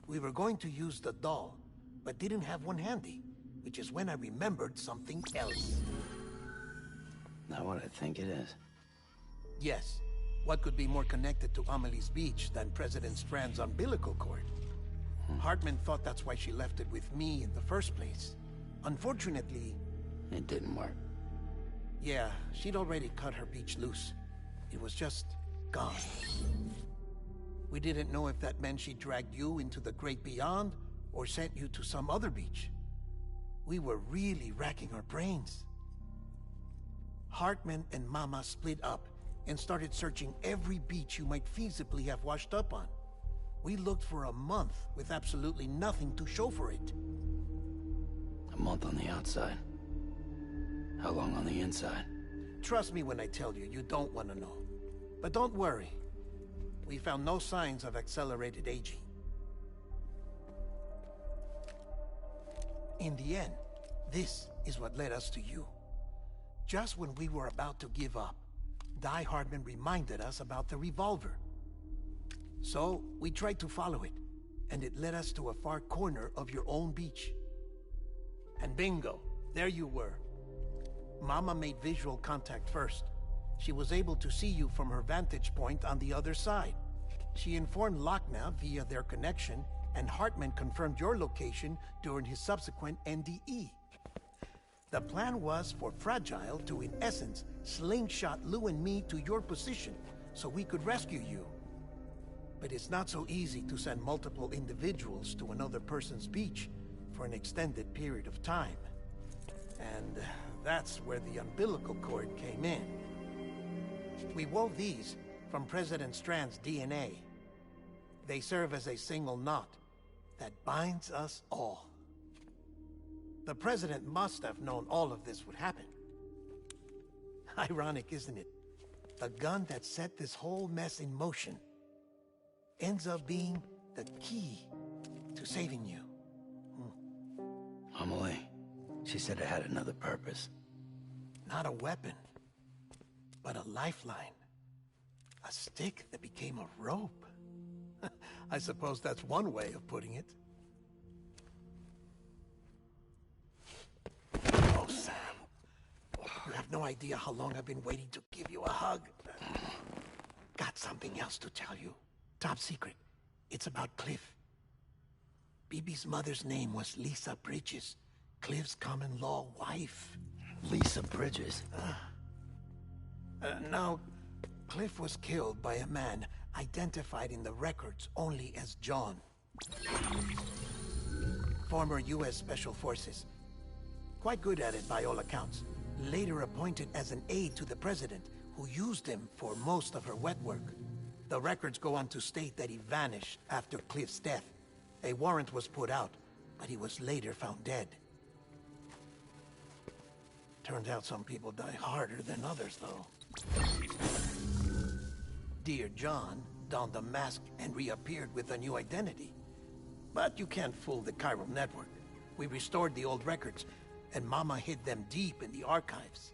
We were going to use the doll, but didn't have one handy, which is when I remembered something else. Not what I think it is. Yes. What could be more connected to Amelie's beach than President Strand's umbilical cord? Hartman thought that's why she left it with me in the first place. Unfortunately... It didn't work. Yeah, she'd already cut her beach loose. It was just gone. We didn't know if that meant she dragged you into the great beyond or sent you to some other beach. We were really racking our brains. Hartman and Mama split up and started searching every beach you might feasibly have washed up on. We looked for a month with absolutely nothing to show for it. A month on the outside. How long on the inside? Trust me when I tell you, you don't want to know. But don't worry. We found no signs of accelerated aging. In the end, this is what led us to you. Just when we were about to give up, Die Hardman reminded us about the revolver. So, we tried to follow it, and it led us to a far corner of your own beach. And bingo, there you were. Mama made visual contact first. She was able to see you from her vantage point on the other side. She informed Lochna via their connection, and Hartman confirmed your location during his subsequent NDE. The plan was for Fragile to, in essence, slingshot Lou and me to your position so we could rescue you. But it's not so easy to send multiple individuals to another person's beach for an extended period of time. And that's where the umbilical cord came in. We wove these from President Strand's DNA. They serve as a single knot that binds us all. The President must have known all of this would happen. Ironic, isn't it? The gun that set this whole mess in motion ends up being the key to saving you. Amelie, she said it had another purpose. Not a weapon, but a lifeline. A stick that became a rope. I suppose that's one way of putting it. Oh, Sam. You have no idea how long I've been waiting to give you a hug. Got something else to tell you. Top secret. It's about Cliff. Bibi's mother's name was Lisa Bridges, Cliff's common-law wife. Lisa Bridges? Now, Cliff was killed by a man identified in the records only as John. Former U.S. Special Forces. Quite good at it by all accounts. Later appointed as an aide to the president, who used him for most of her wet work. The records go on to state that he vanished after Cliff's death. A warrant was put out, but he was later found dead. Turns out some people die harder than others, though. Dear John donned a mask and reappeared with a new identity. But you can't fool the chiral network. We restored the old records, and Mama hid them deep in the archives.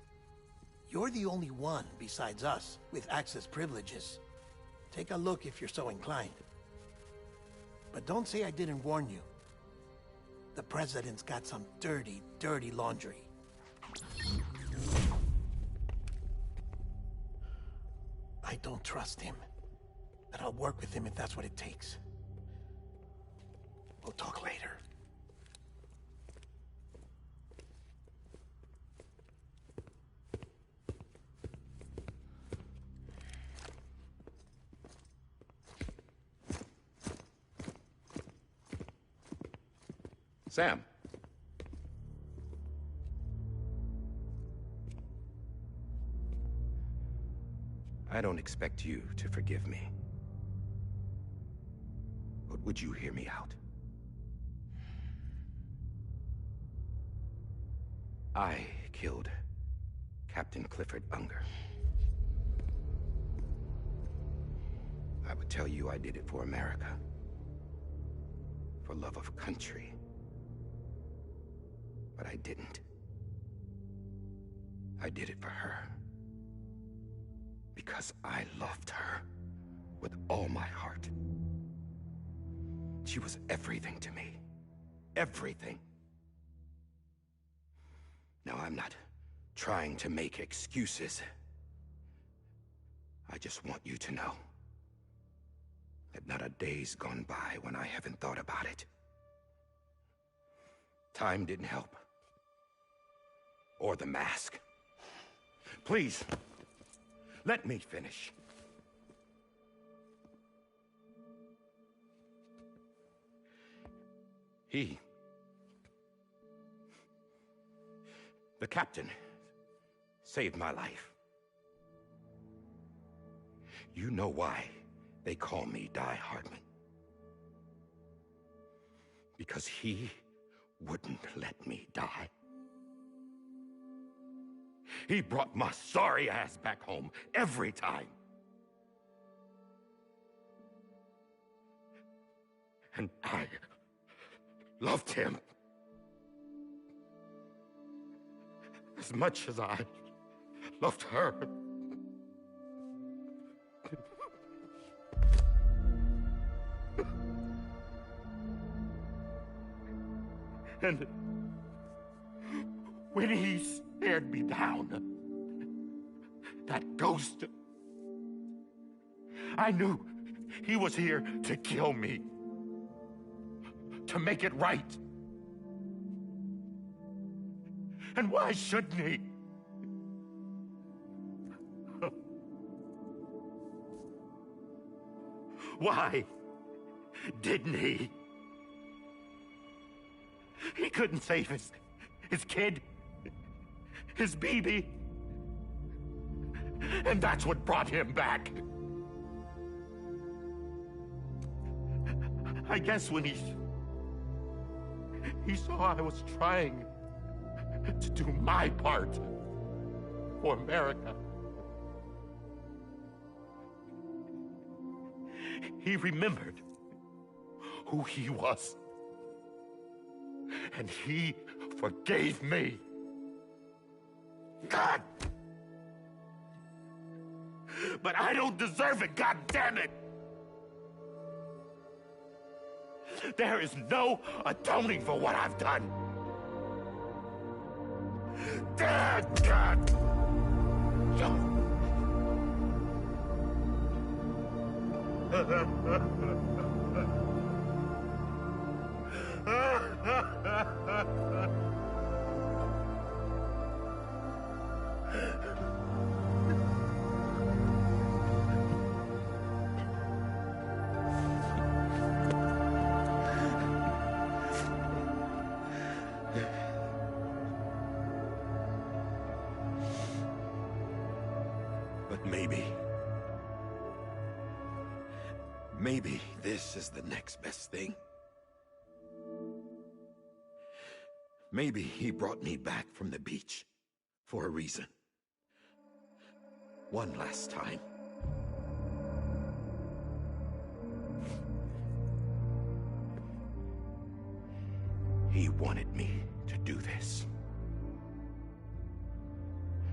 You're the only one, besides us, with access privileges. Take a look if you're so inclined. But don't say I didn't warn you. The President's got some dirty, dirty laundry. I don't trust him, but I'll work with him if that's what it takes. We'll talk later. Sam. I don't expect you to forgive me. But would you hear me out? I killed Captain Clifford Unger. I would tell you I did it for America. For love of country. But I didn't. I did it for her. Because I loved her with all my heart. She was everything to me. Everything. Now, I'm not trying to make excuses. I just want you to know that not a day's gone by when I haven't thought about it. Time didn't help. Or the mask. Please, let me finish. The captain saved my life. You know why they call me Die Hardman? Because he wouldn't let me die. He brought my sorry ass back home every time. And I loved him as much as I loved her. And when he stared me down, that ghost, I knew he was here to kill me, to make it right. And why shouldn't he? Why didn't he? He couldn't save his kid, his baby. And that's what brought him back. I guess when he saw I was trying to do my part for America, he remembered who he was. And he forgave me. God! But I don't deserve it, God damn it! There is no atoning for what I've done. God! But maybe this is the next best thing. Maybe he brought me back from the beach for a reason. One last time. He wanted me to do this.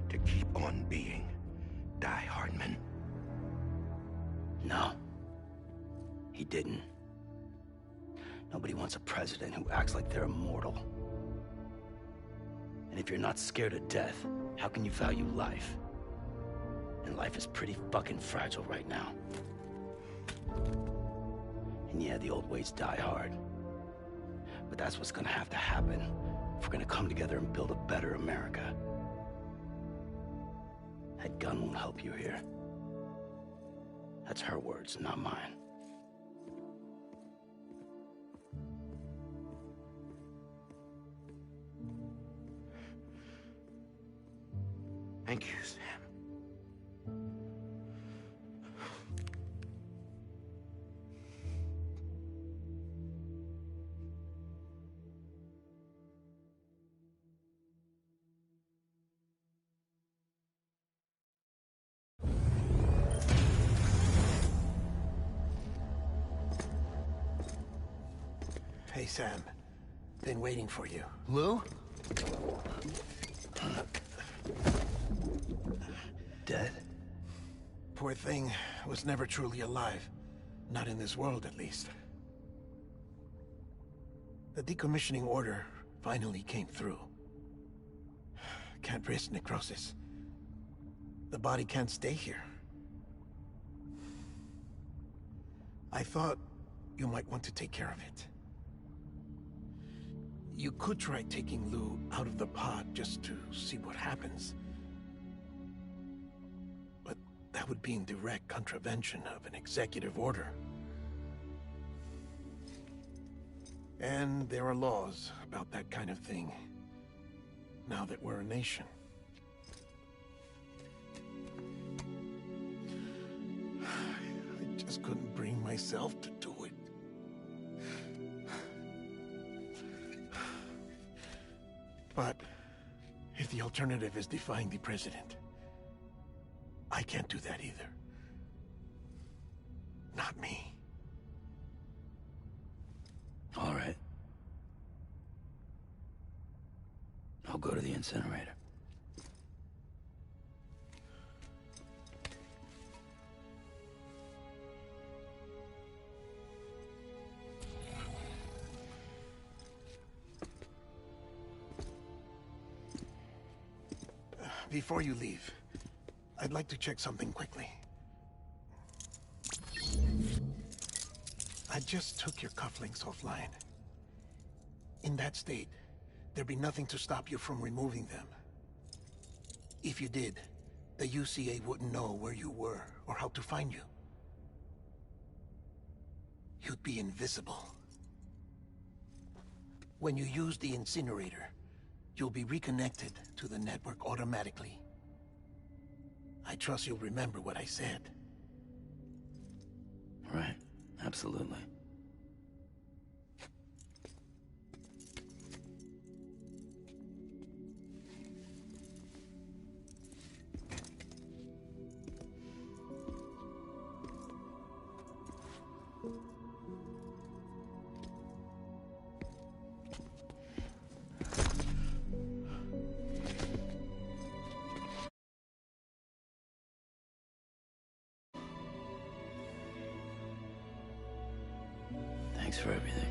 To keep on being Die Hardman. No. He didn't. Nobody wants a president who acts like they're immortal. And if you're not scared of death, how can you value life? And life is pretty fucking fragile right now. And yeah, the old ways die hard. But that's what's gonna have to happen if we're gonna come together and build a better America. That gun won't help you here. That's her words, not mine. Thank you, Sam. Hey, Sam. Been waiting for you. Lou? Dead? Poor thing was never truly alive. Not in this world, at least. The decommissioning order finally came through. Can't risk necrosis. The body can't stay here. I thought you might want to take care of it. You could try taking Lou out of the pod just to see what happens. But that would be in direct contravention of an executive order. And there are laws about that kind of thing, now that we're a nation. I just couldn't bring myself to do it. But if the alternative is defying the president, I can't do that either. Not me. All right. I'll go to the incinerator. Before you leave, I'd like to check something quickly. I just took your cufflinks offline. In that state, there'd be nothing to stop you from removing them. If you did, the UCA wouldn't know where you were or how to find you. You'd be invisible. When you use the incinerator, you'll be reconnected to the network automatically. I trust you'll remember what I said. Right. Absolutely. Thanks for everything.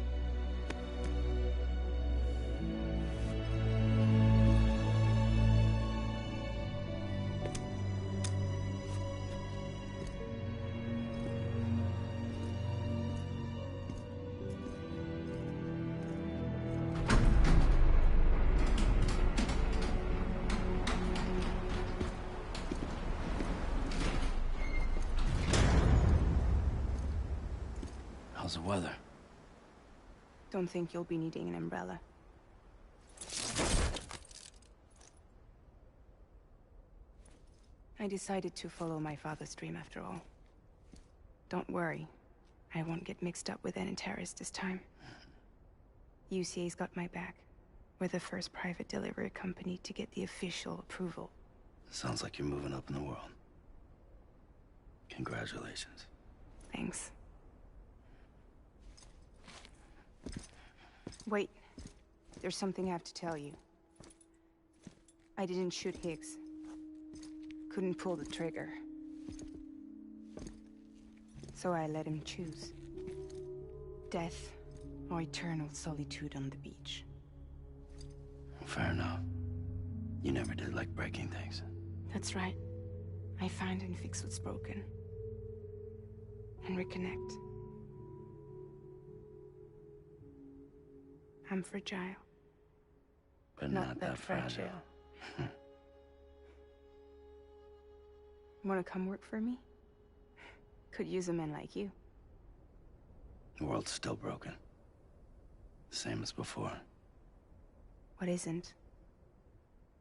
How's the weather? Don't think you'll be needing an umbrella. I decided to follow my father's dream after all. Don't worry, I won't get mixed up with any terrorists this time. UCA's got my back. We're the first private delivery company to get the official approval. Sounds like you're moving up in the world. Congratulations. Thanks. Wait. There's something I have to tell you. I didn't shoot Higgs. Couldn't pull the trigger. So I let him choose. Death or eternal solitude on the beach. Fair enough. You never did like breaking things. That's right. I find and fix what's broken. And reconnect. I'm fragile. But not that fragile. Wanna come work for me? Could use a man like you. The world's still broken. Same as before. What isn't?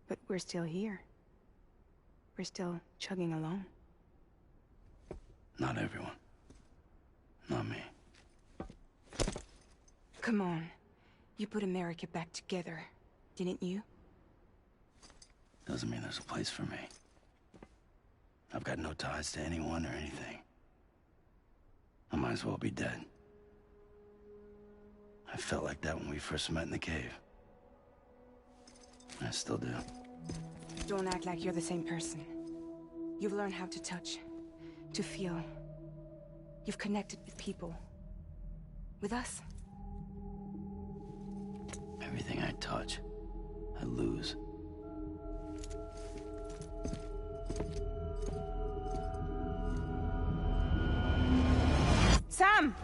But we're still here. We're still chugging along. Not everyone. Not me. Come on. You put America back together, didn't you? Doesn't mean there's a place for me. I've got no ties to anyone or anything. I might as well be dead. I felt like that when we first met in the cave. I still do. Don't act like you're the same person. You've learned how to touch, to feel. You've connected with people. With us. Everything I touch, I lose. Sam!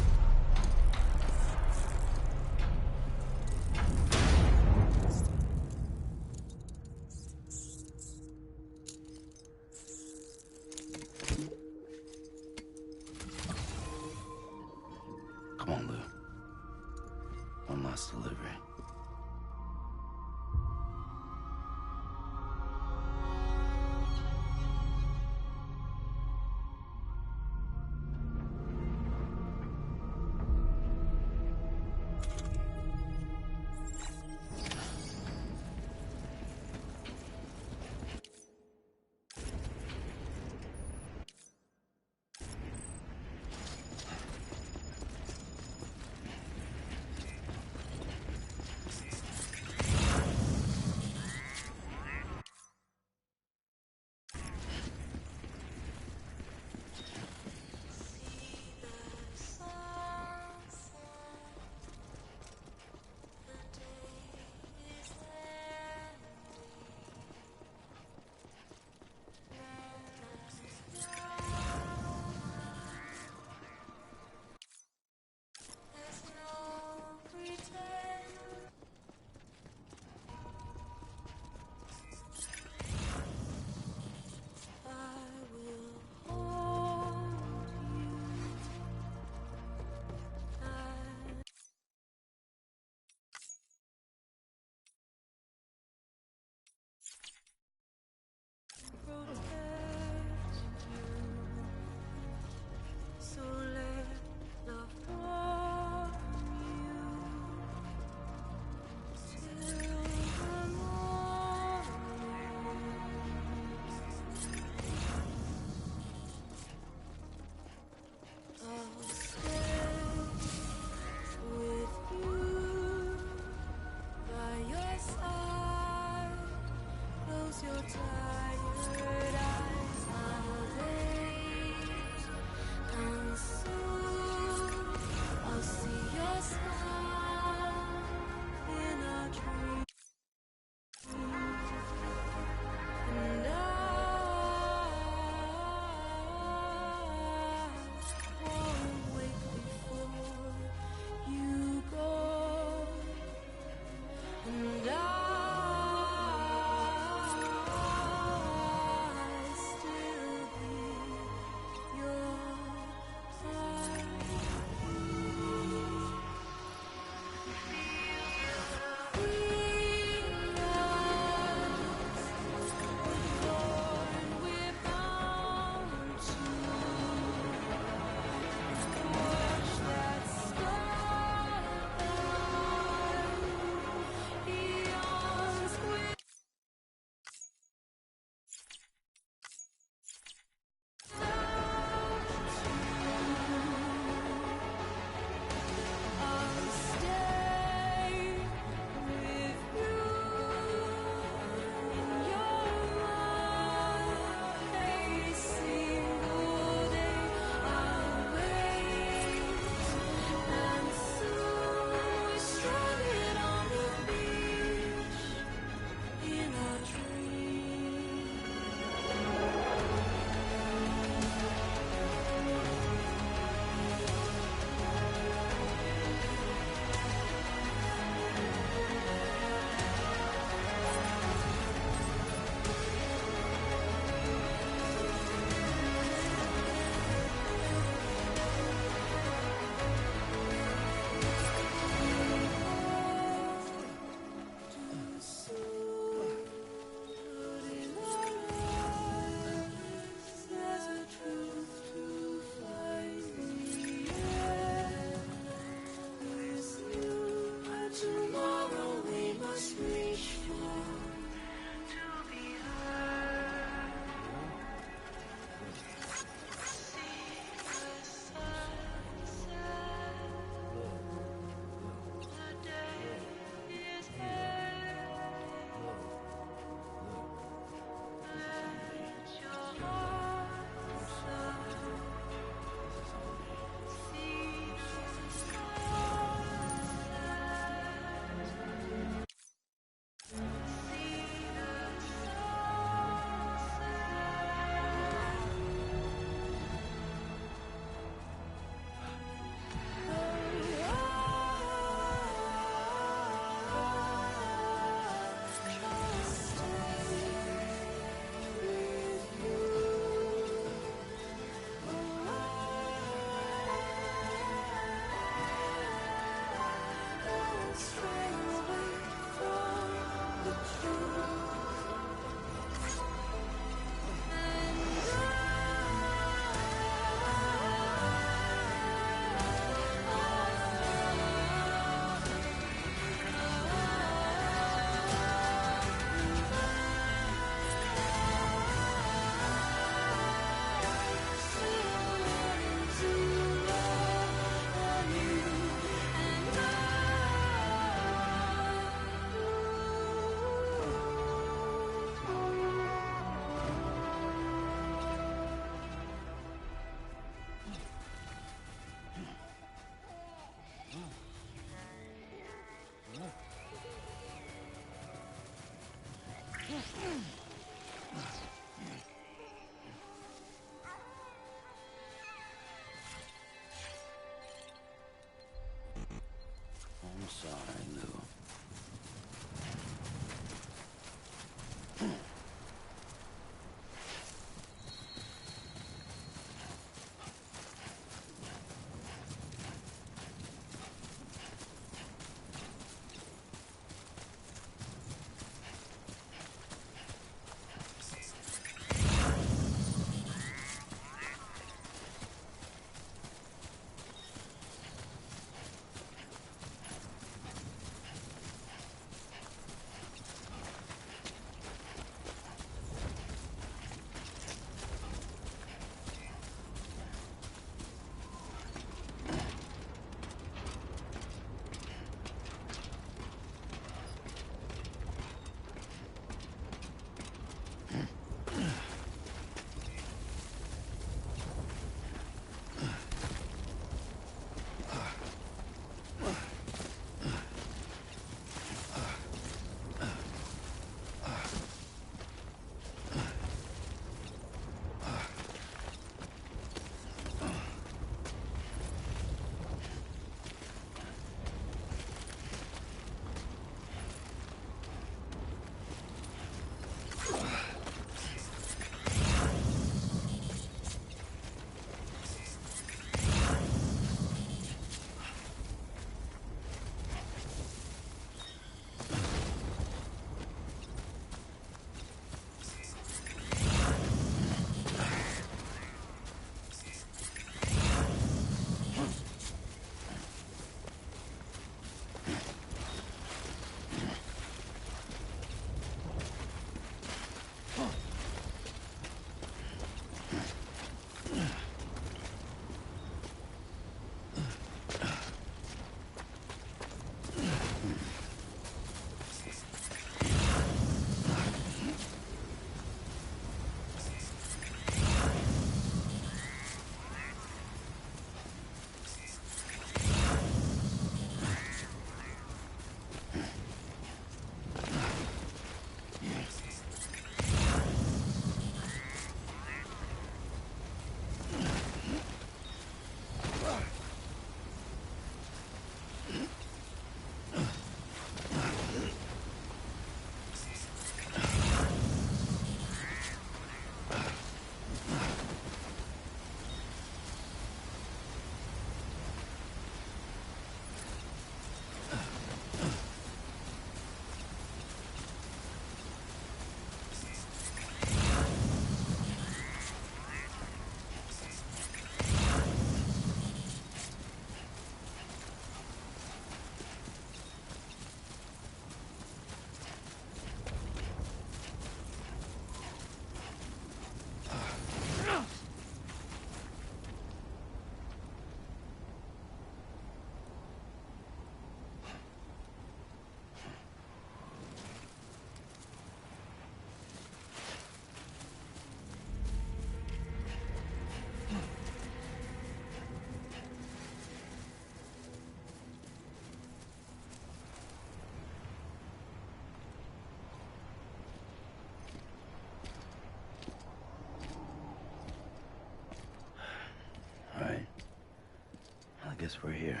guess we're here.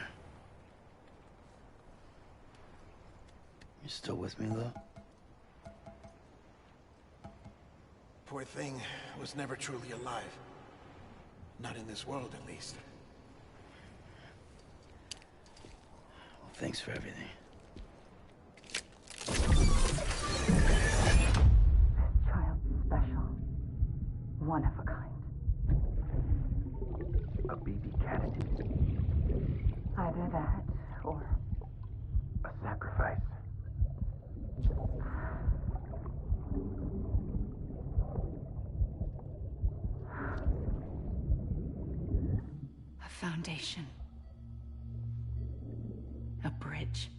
You still with me, though? Poor thing was never truly alive. Not in this world, at least. Well, thanks for everything. Child special. One of a kind. A baby candidate. Either that, or... A sacrifice. A foundation. A bridge.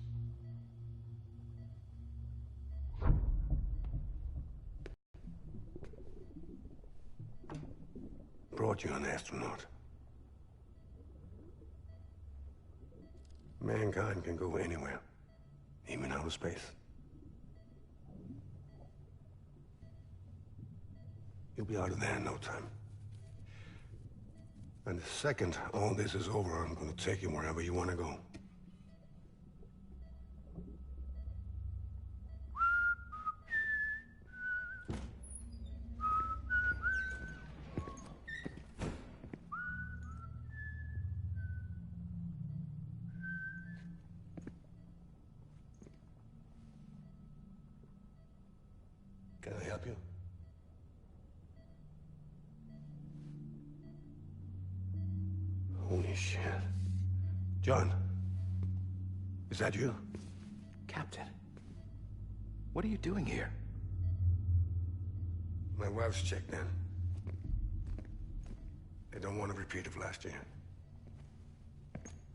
Brought you an astronaut. Mankind can go anywhere, even outer space. You'll be out of there in no time. And the second all this is over, I'm gonna take you wherever you want to go. Can I help you? Holy shit. John, is that you? Captain, what are you doing here? My wife's checked in. They don't want a repeat of last year.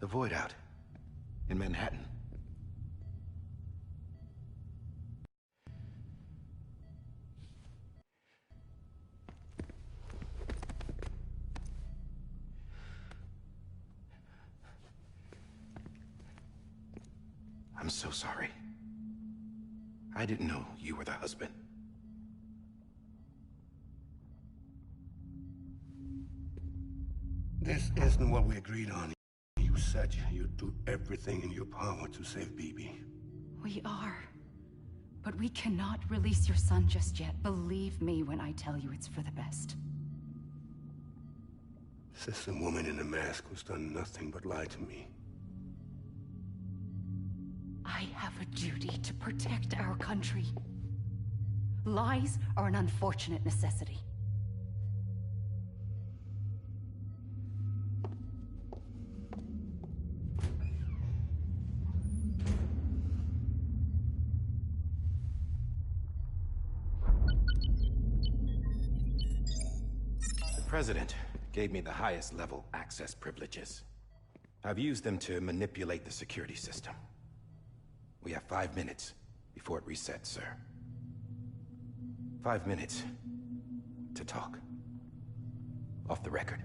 The Void Out in Manhattan. I'm so sorry. I didn't know you were the husband. This isn't what we agreed on. You said you'd do everything in your power to save BB. We are. But we cannot release your son just yet. Believe me when I tell you it's for the best. This is a woman in a mask who's done nothing but lie to me. I have a duty to protect our country. Lies are an unfortunate necessity. The President gave me the highest level access privileges. I've used them to manipulate the security system. We have 5 minutes before it resets, sir. 5 minutes to talk. Off the record.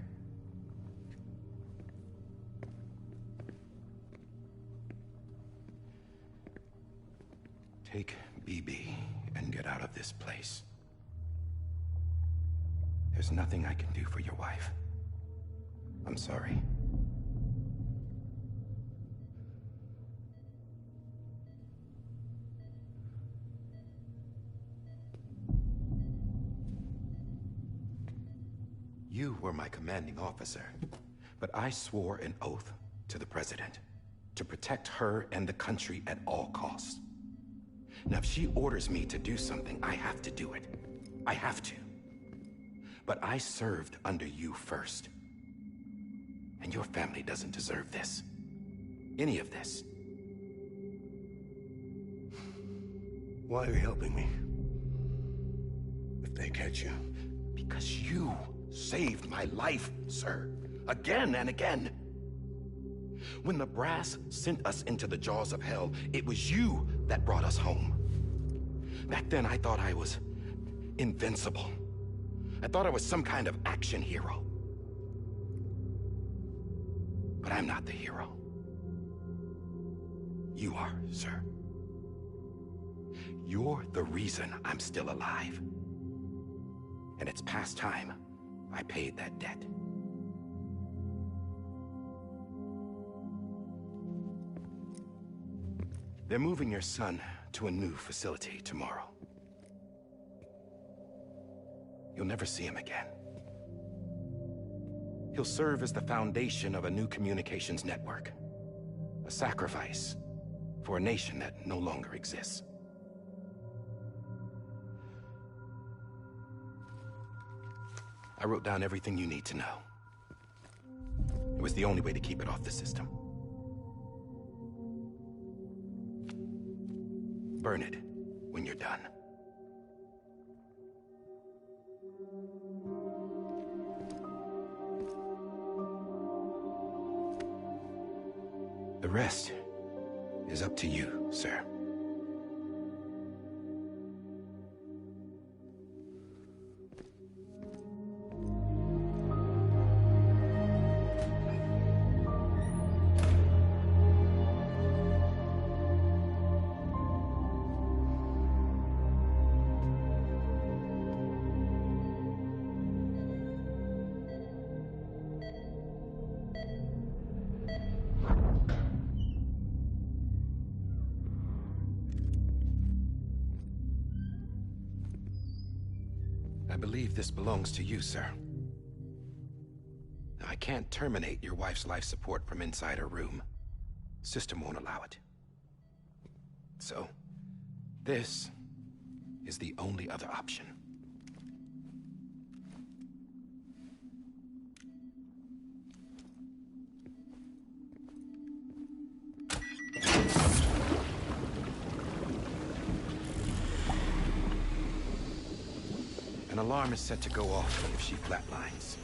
Take BB and get out of this place. There's nothing I can do for your wife. I'm sorry. You were my commanding officer, but I swore an oath to the President to protect her and the country at all costs. Now, if she orders me to do something, I have to do it. I have to. But I served under you first. And your family doesn't deserve this. Any of this. Why are you helping me? If they catch you. Because you saved my life, sir. Again and again. When the brass sent us into the jaws of hell, it was you that brought us home. Back then, I thought I was invincible. I thought I was some kind of action hero. But I'm not the hero. You are, sir. You're the reason I'm still alive. And it's past time I paid that debt. They're moving your son to a new facility tomorrow. You'll never see him again. He'll serve as the foundation of a new communications network. A sacrifice for a nation that no longer exists. I wrote down everything you need to know. It was the only way to keep it off the system. Burn it when you're done. The rest is up to you, sir. I believe this belongs to you, sir. I can't terminate your wife's life support from inside her room. System won't allow it. So, this is the only other option. An alarm is set to go off if she flatlines.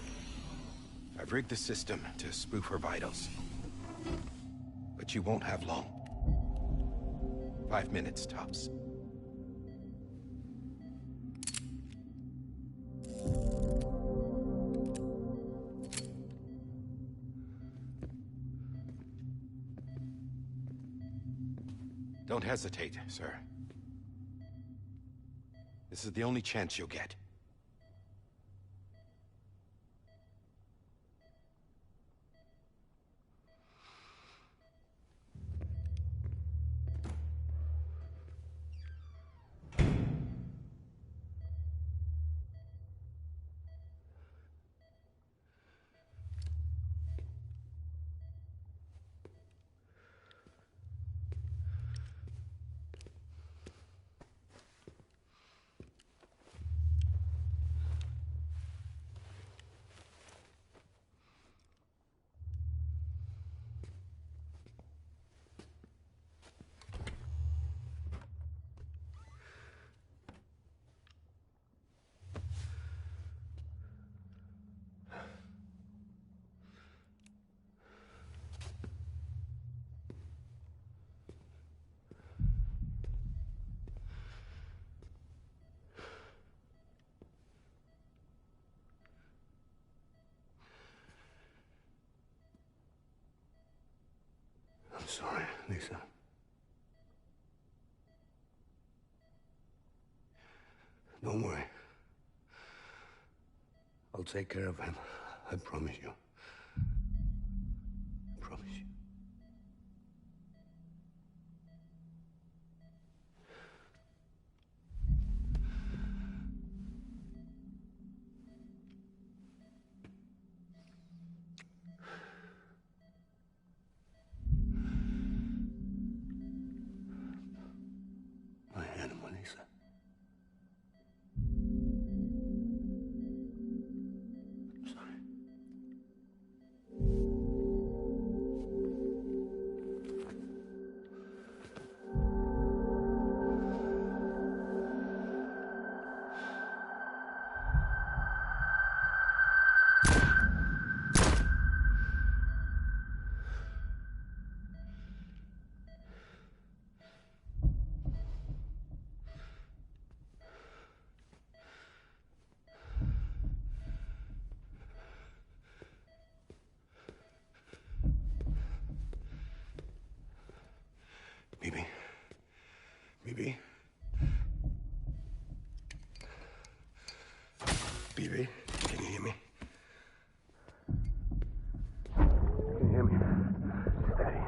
I've rigged the system to spoof her vitals. But you won't have long. 5 minutes, tops. Don't hesitate, sir. This is the only chance you'll get. I'm sorry, Lisa. Don't worry. I'll take care of him. I promise you. I promise you. My animal, Lisa. I'm sorry. Bibi? Bibi? Bibi? Can you hear me? Can you hear me? Steady.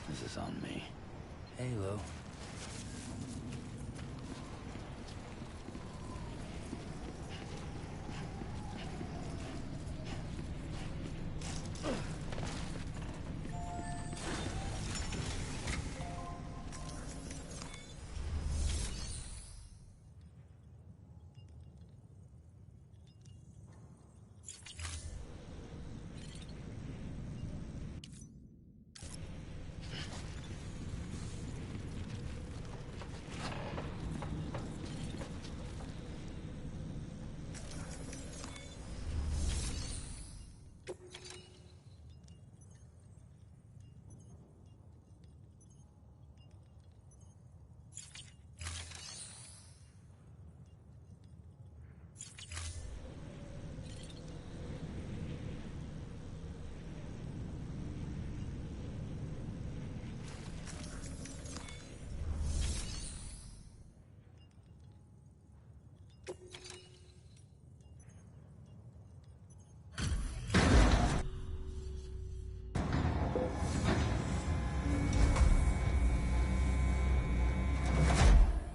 This is on me. Halo.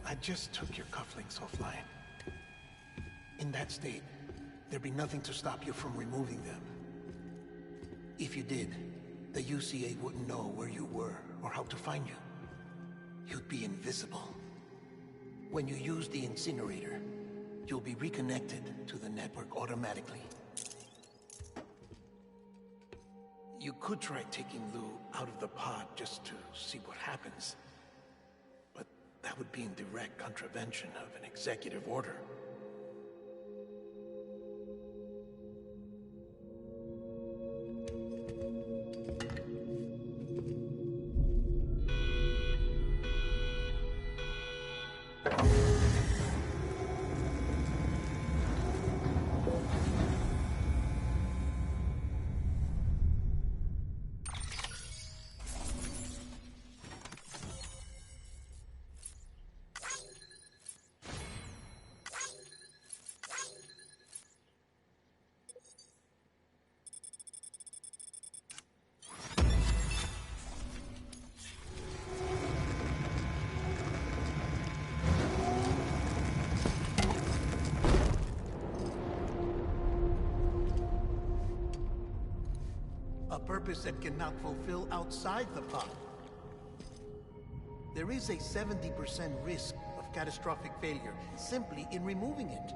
I just took your cufflinks offline. In that state, there'd be nothing to stop you from removing them. If you did, the UCA wouldn't know where you were or how to find you. You'd be invisible. When you use the incinerator, you'll be reconnected to the network automatically. You could try taking Lou out of the pod just to see what happens. But that would be in direct contravention of an executive order. A purpose that cannot fulfill outside the pod. There is a 70% risk of catastrophic failure simply in removing it.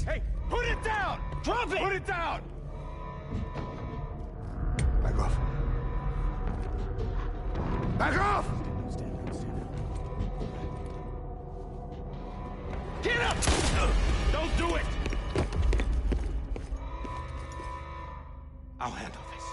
it! Hey, put it down! Drop it! Put it down! Back off. Back off! Get up! Don't do it! I'll handle this.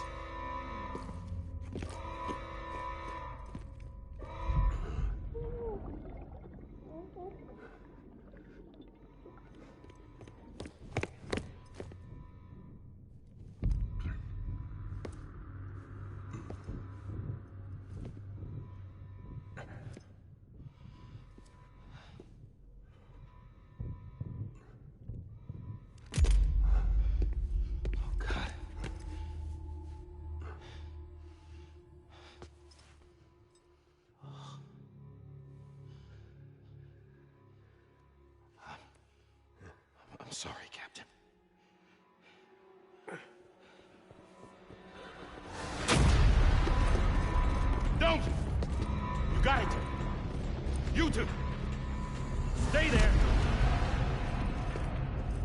I'm sorry, Captain. Don't! You got it! You two! Stay there!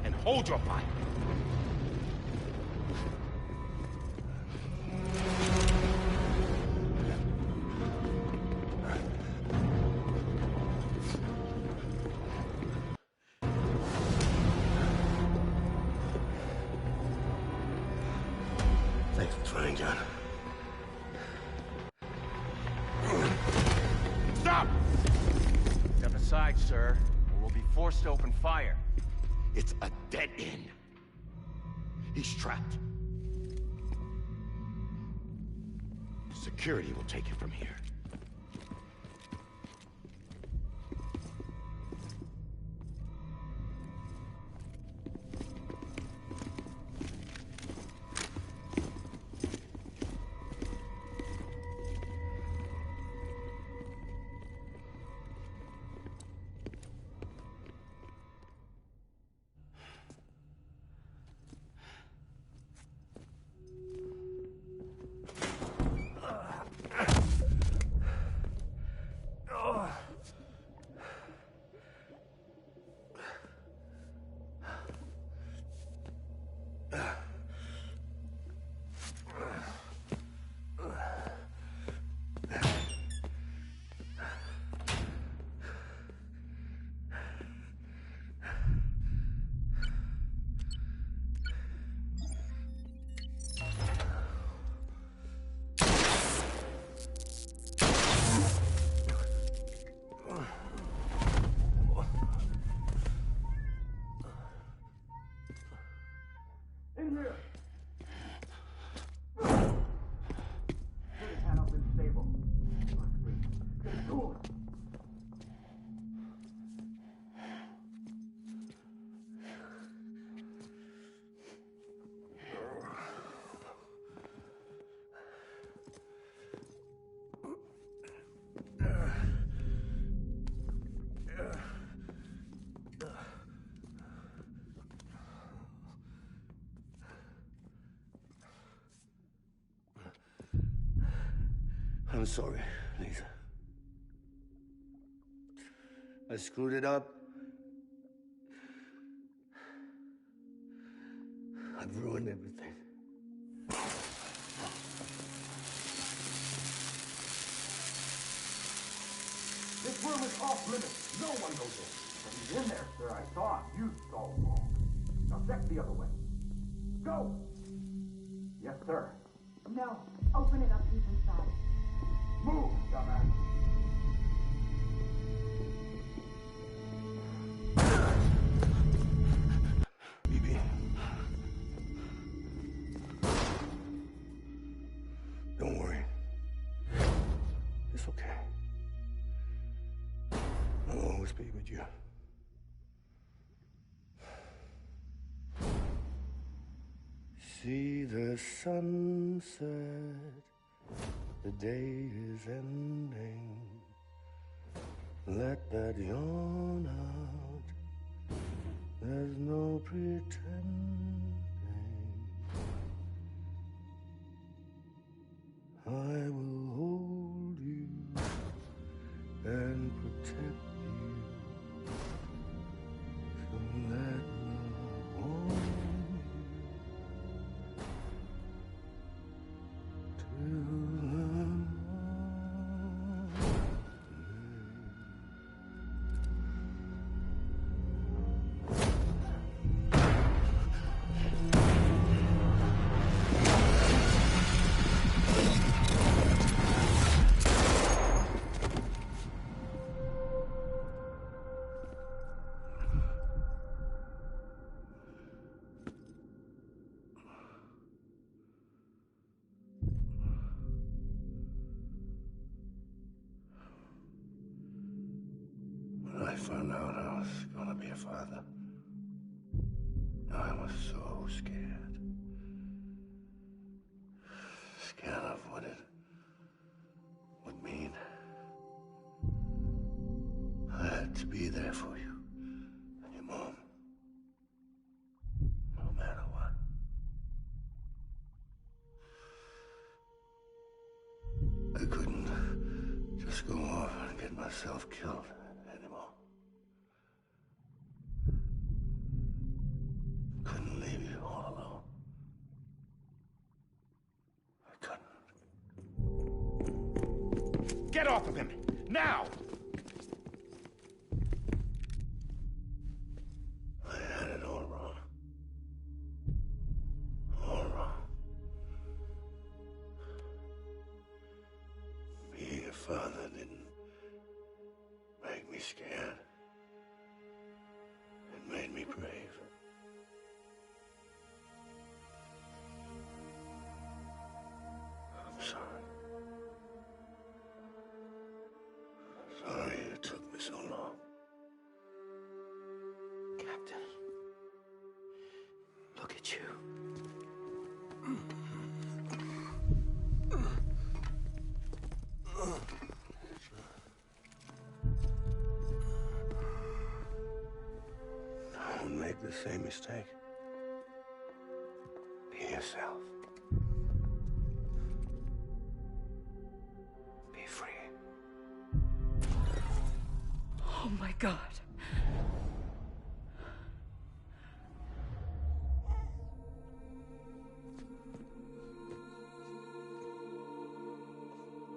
And hold your fire! Thanks for trying, John. Stop! Step aside, sir, or we'll be forced to open fire. It's a dead end. He's trapped. Security will take it from here. I'm sorry, Lisa. I screwed it up. I've ruined everything. This room is off limits. No one goes in. But he's in there, sir. I saw him. You saw him wrong. Now check the other way. Go! Yes, sir. No. Open it up deep inside. Move, dumbass. Bibi. Don't worry. It's okay. I'll always be with you. See the sunset. The day is ending. Let that yawn out. There's no pretending. I will hold you and protect you from that love. found out I was gonna be a father, I was so scared. Scared of what it would mean. I had to be there for you and your mom, no matter what. I couldn't just go off and get myself killed anymore. Couldn't leave you all alone. I couldn't. Get off of him! Now! I had it all wrong. All wrong. Being a father didn't make me scared. It made me brave. I'm sorry. Sorry it took me so long. Captain, look at you. Don't make the same mistake. Be yourself. Be free. Oh my God.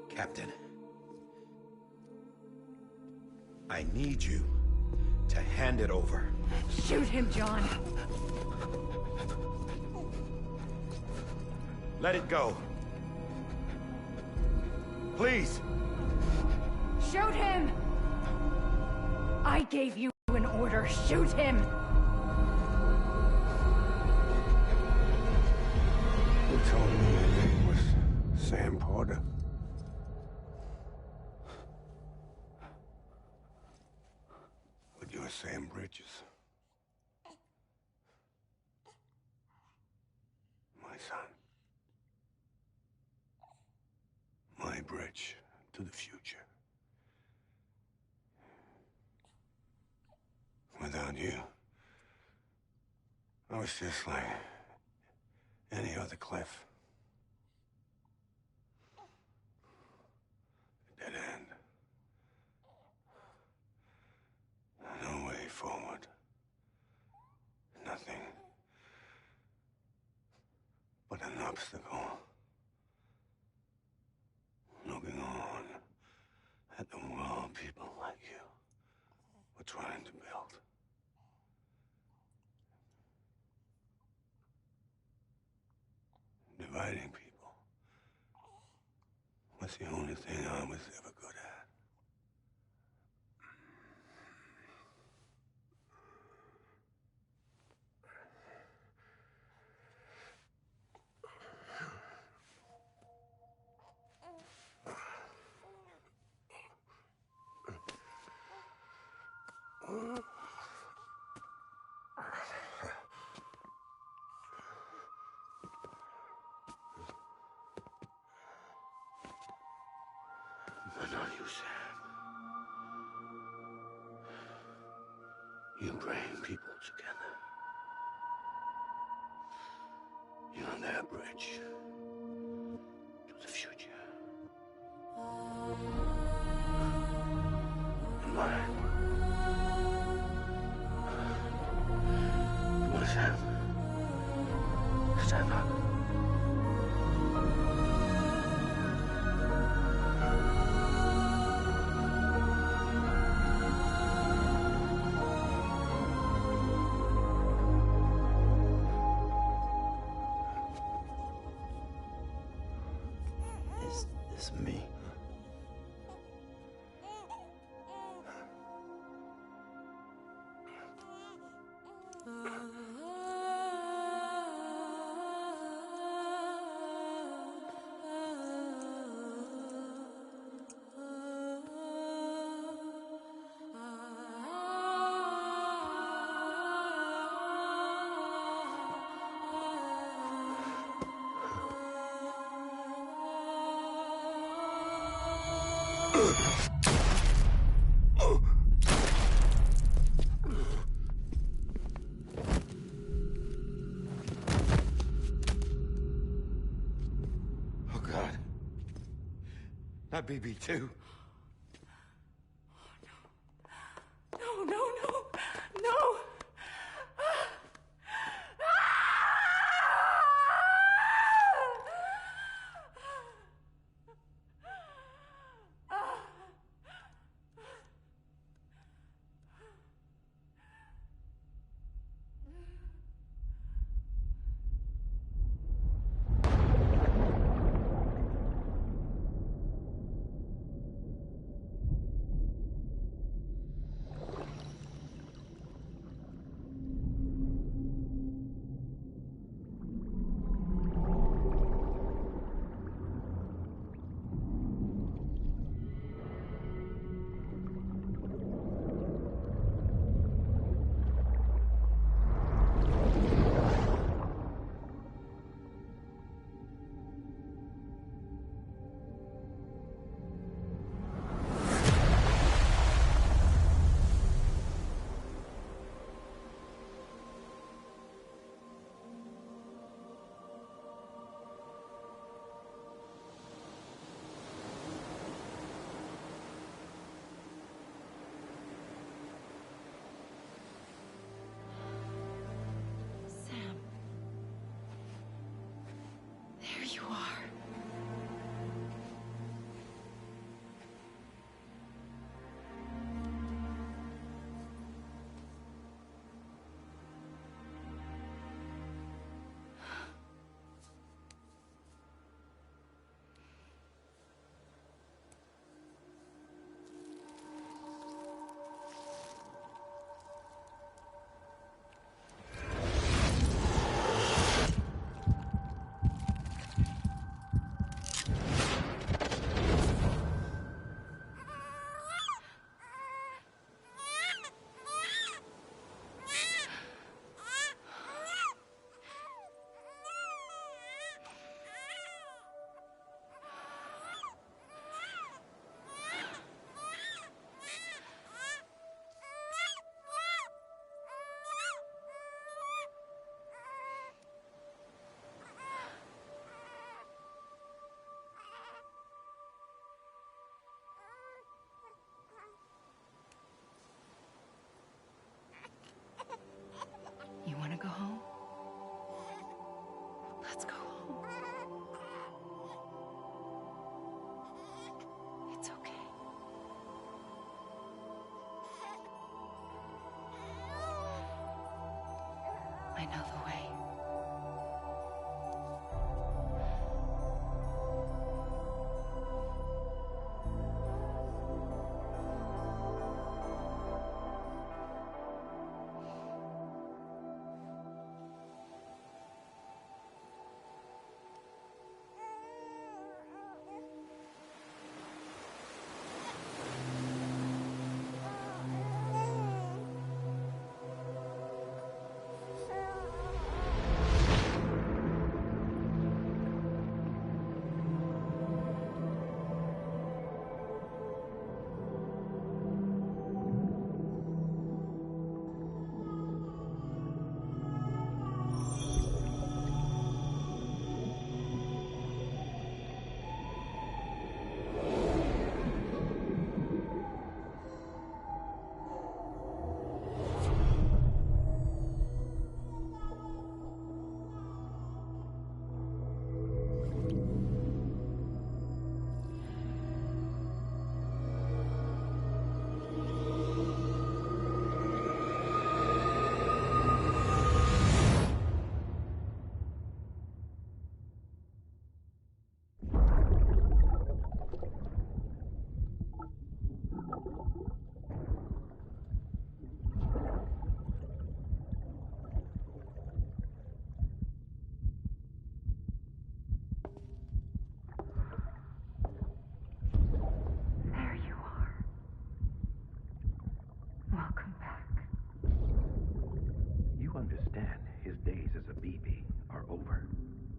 Captain, I need you to hand it over. Shoot him, John. Let it go. Please. Shoot him! I gave you an order. Shoot him! You told me your name was Sam Porter. But you're Sam Bridges. My son. My bridge to the future. Without you, I was just like any other Cliff. Dead end. No way forward. Nothing but an obstacle. Looking on at the world people like you were trying to build. Dividing people was the only thing I was ever good at. But not you, Sam. You bring people together. You're their bridge to the future. And mine. Come on, Sam. Stand up. Is this me? My BB too. No, no, no, no! You want to go home? Let's go home. It's okay. I know the way.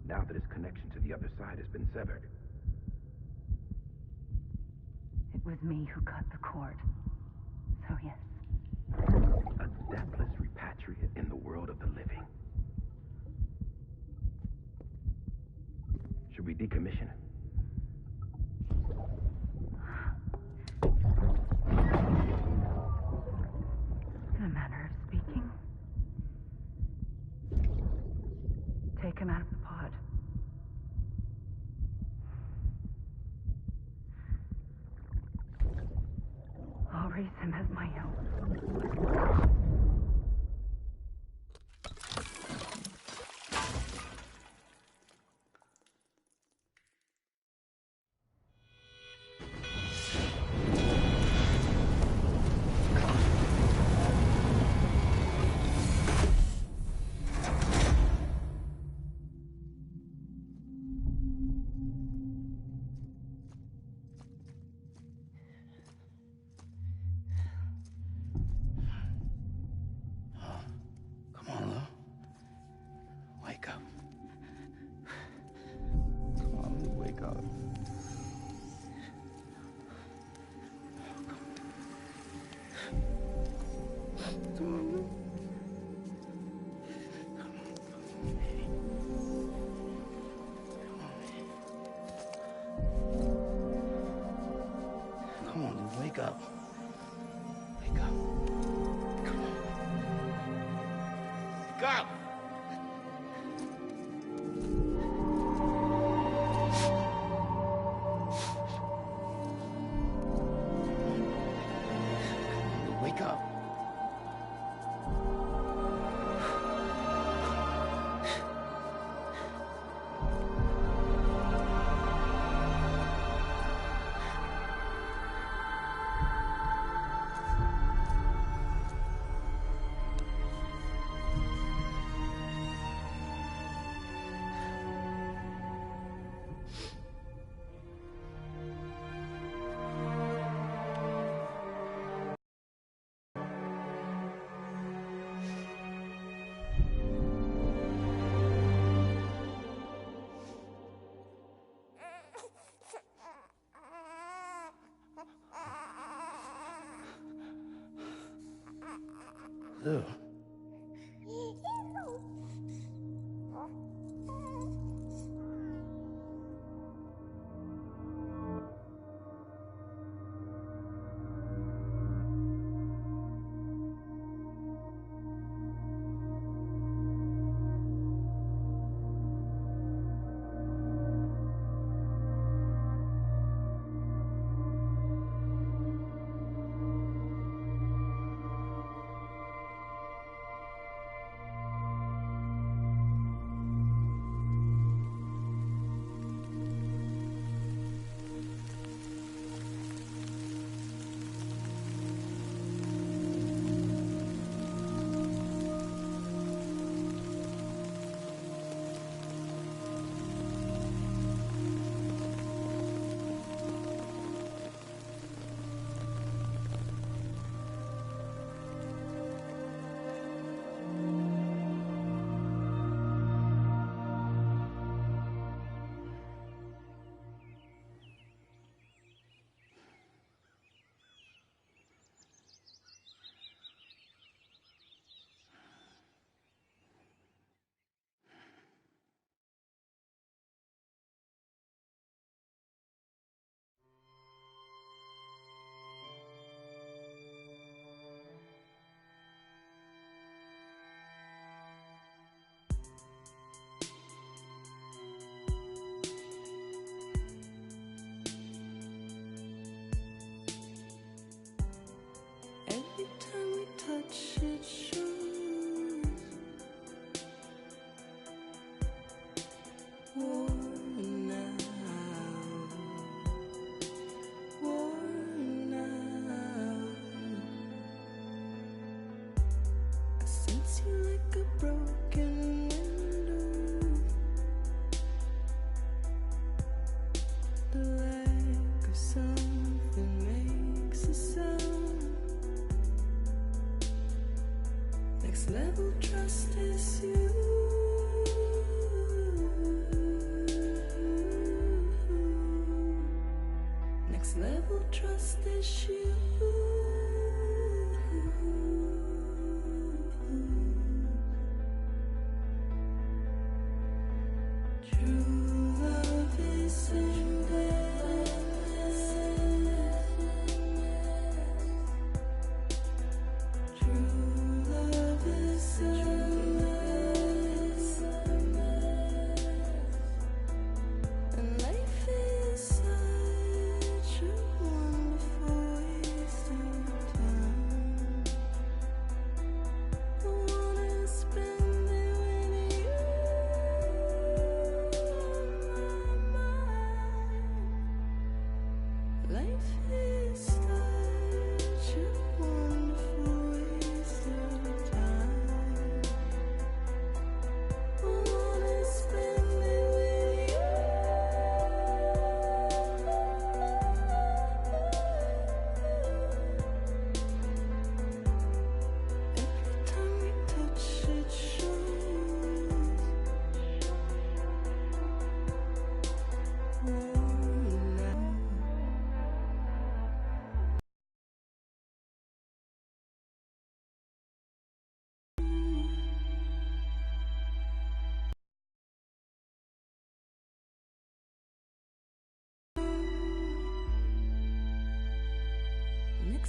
Now that his connection to the other side has been severed. It was me who cut the cord. So yes. A deathless repatriate in the world of the living. Should we decommission it? a manner of speaking. Take him out of the pod. I'll raise him as my own. Wake up. Wake up. Come on. Wake up! Wake up. Ew. Level trust is you. Next level trust is you. True love is embedded. True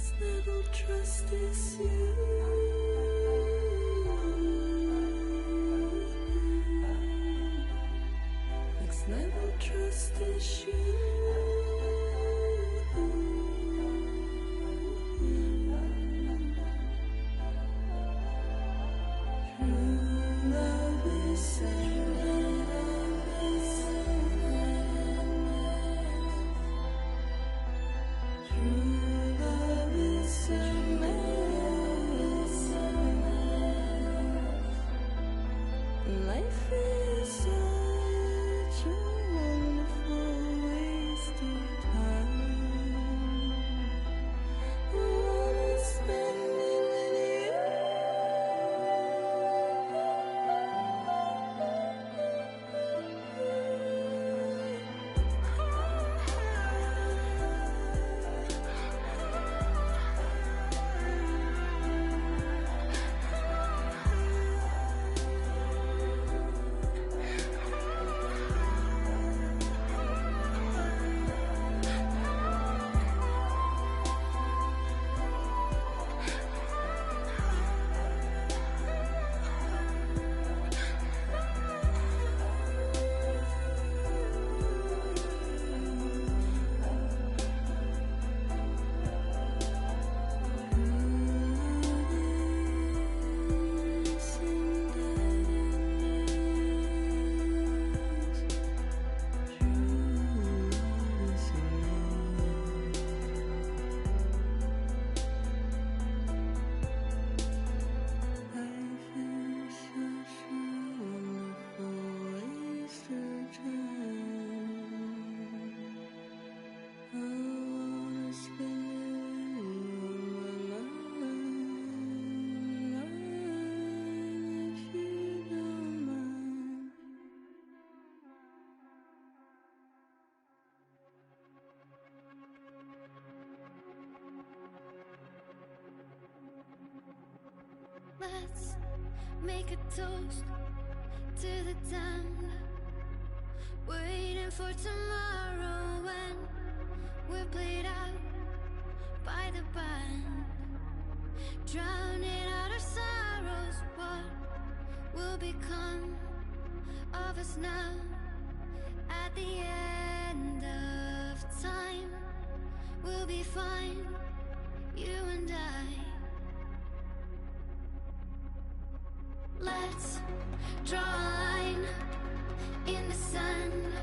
Next level trust is you. Next level trust is you. True love is life is such a wonderful wasted time. What is spending with you? Let's make a toast to the damned, waiting for tomorrow when we're played out by the band, drowning out our sorrows. What will become of us now at the end of time? We'll be fine, you and I. Let's draw a line in the sand,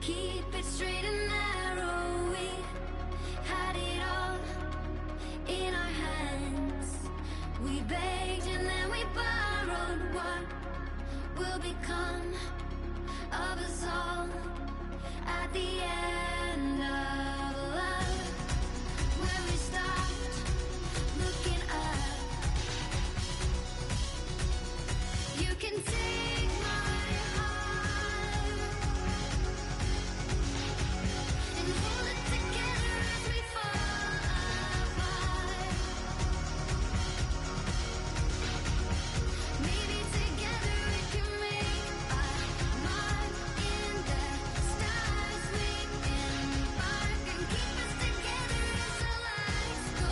keep it straight and narrow. We had it all in our hands. We begged and then we borrowed. What will become of us all at the end of love? When we stopped looking up, you can take my heart and hold it together as we fall apart. Maybe together we can make a mark in the stars. We embark and keep us together as the lights go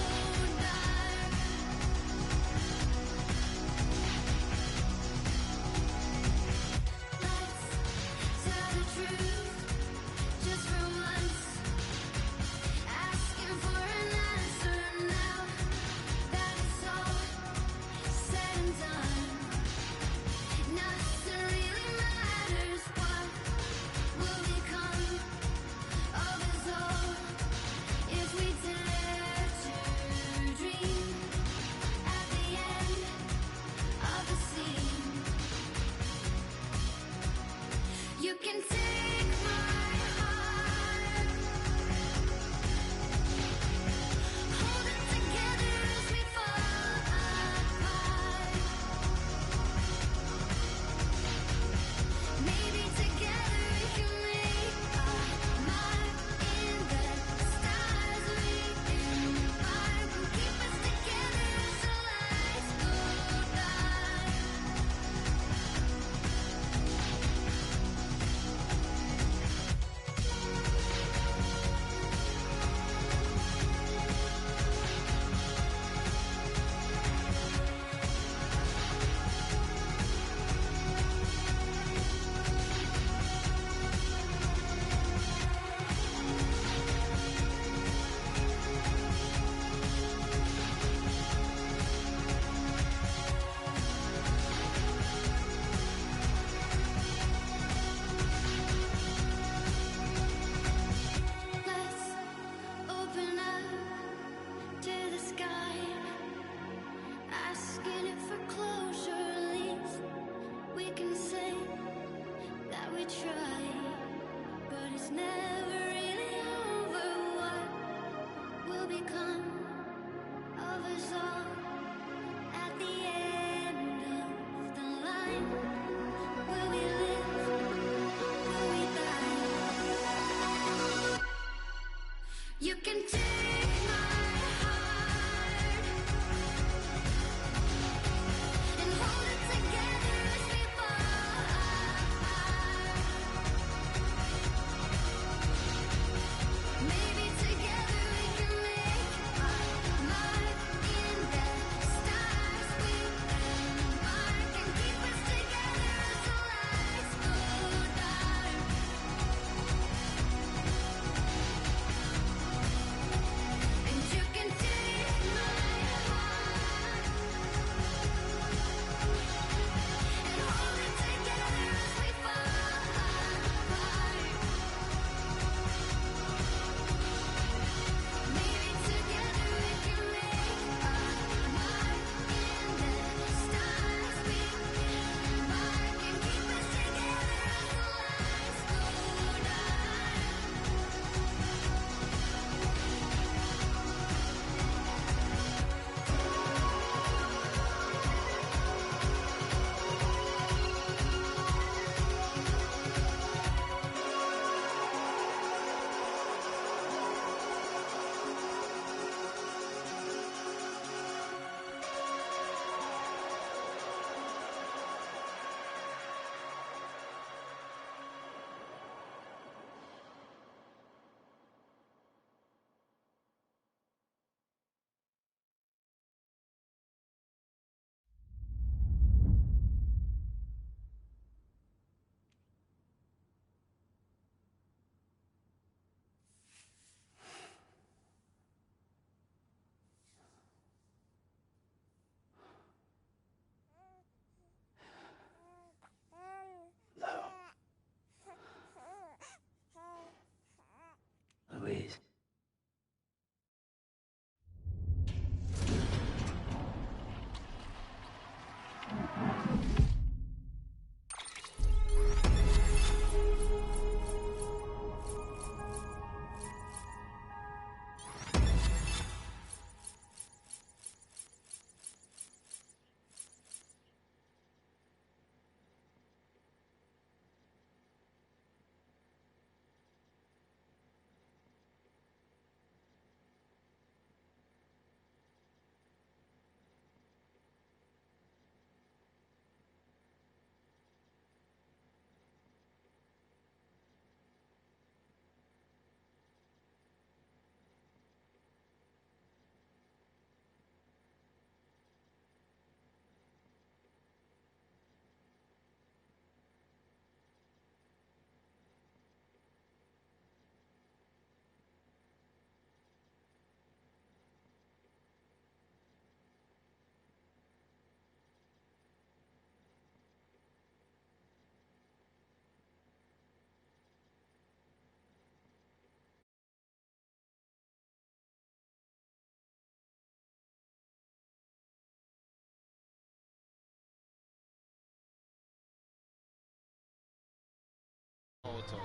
走了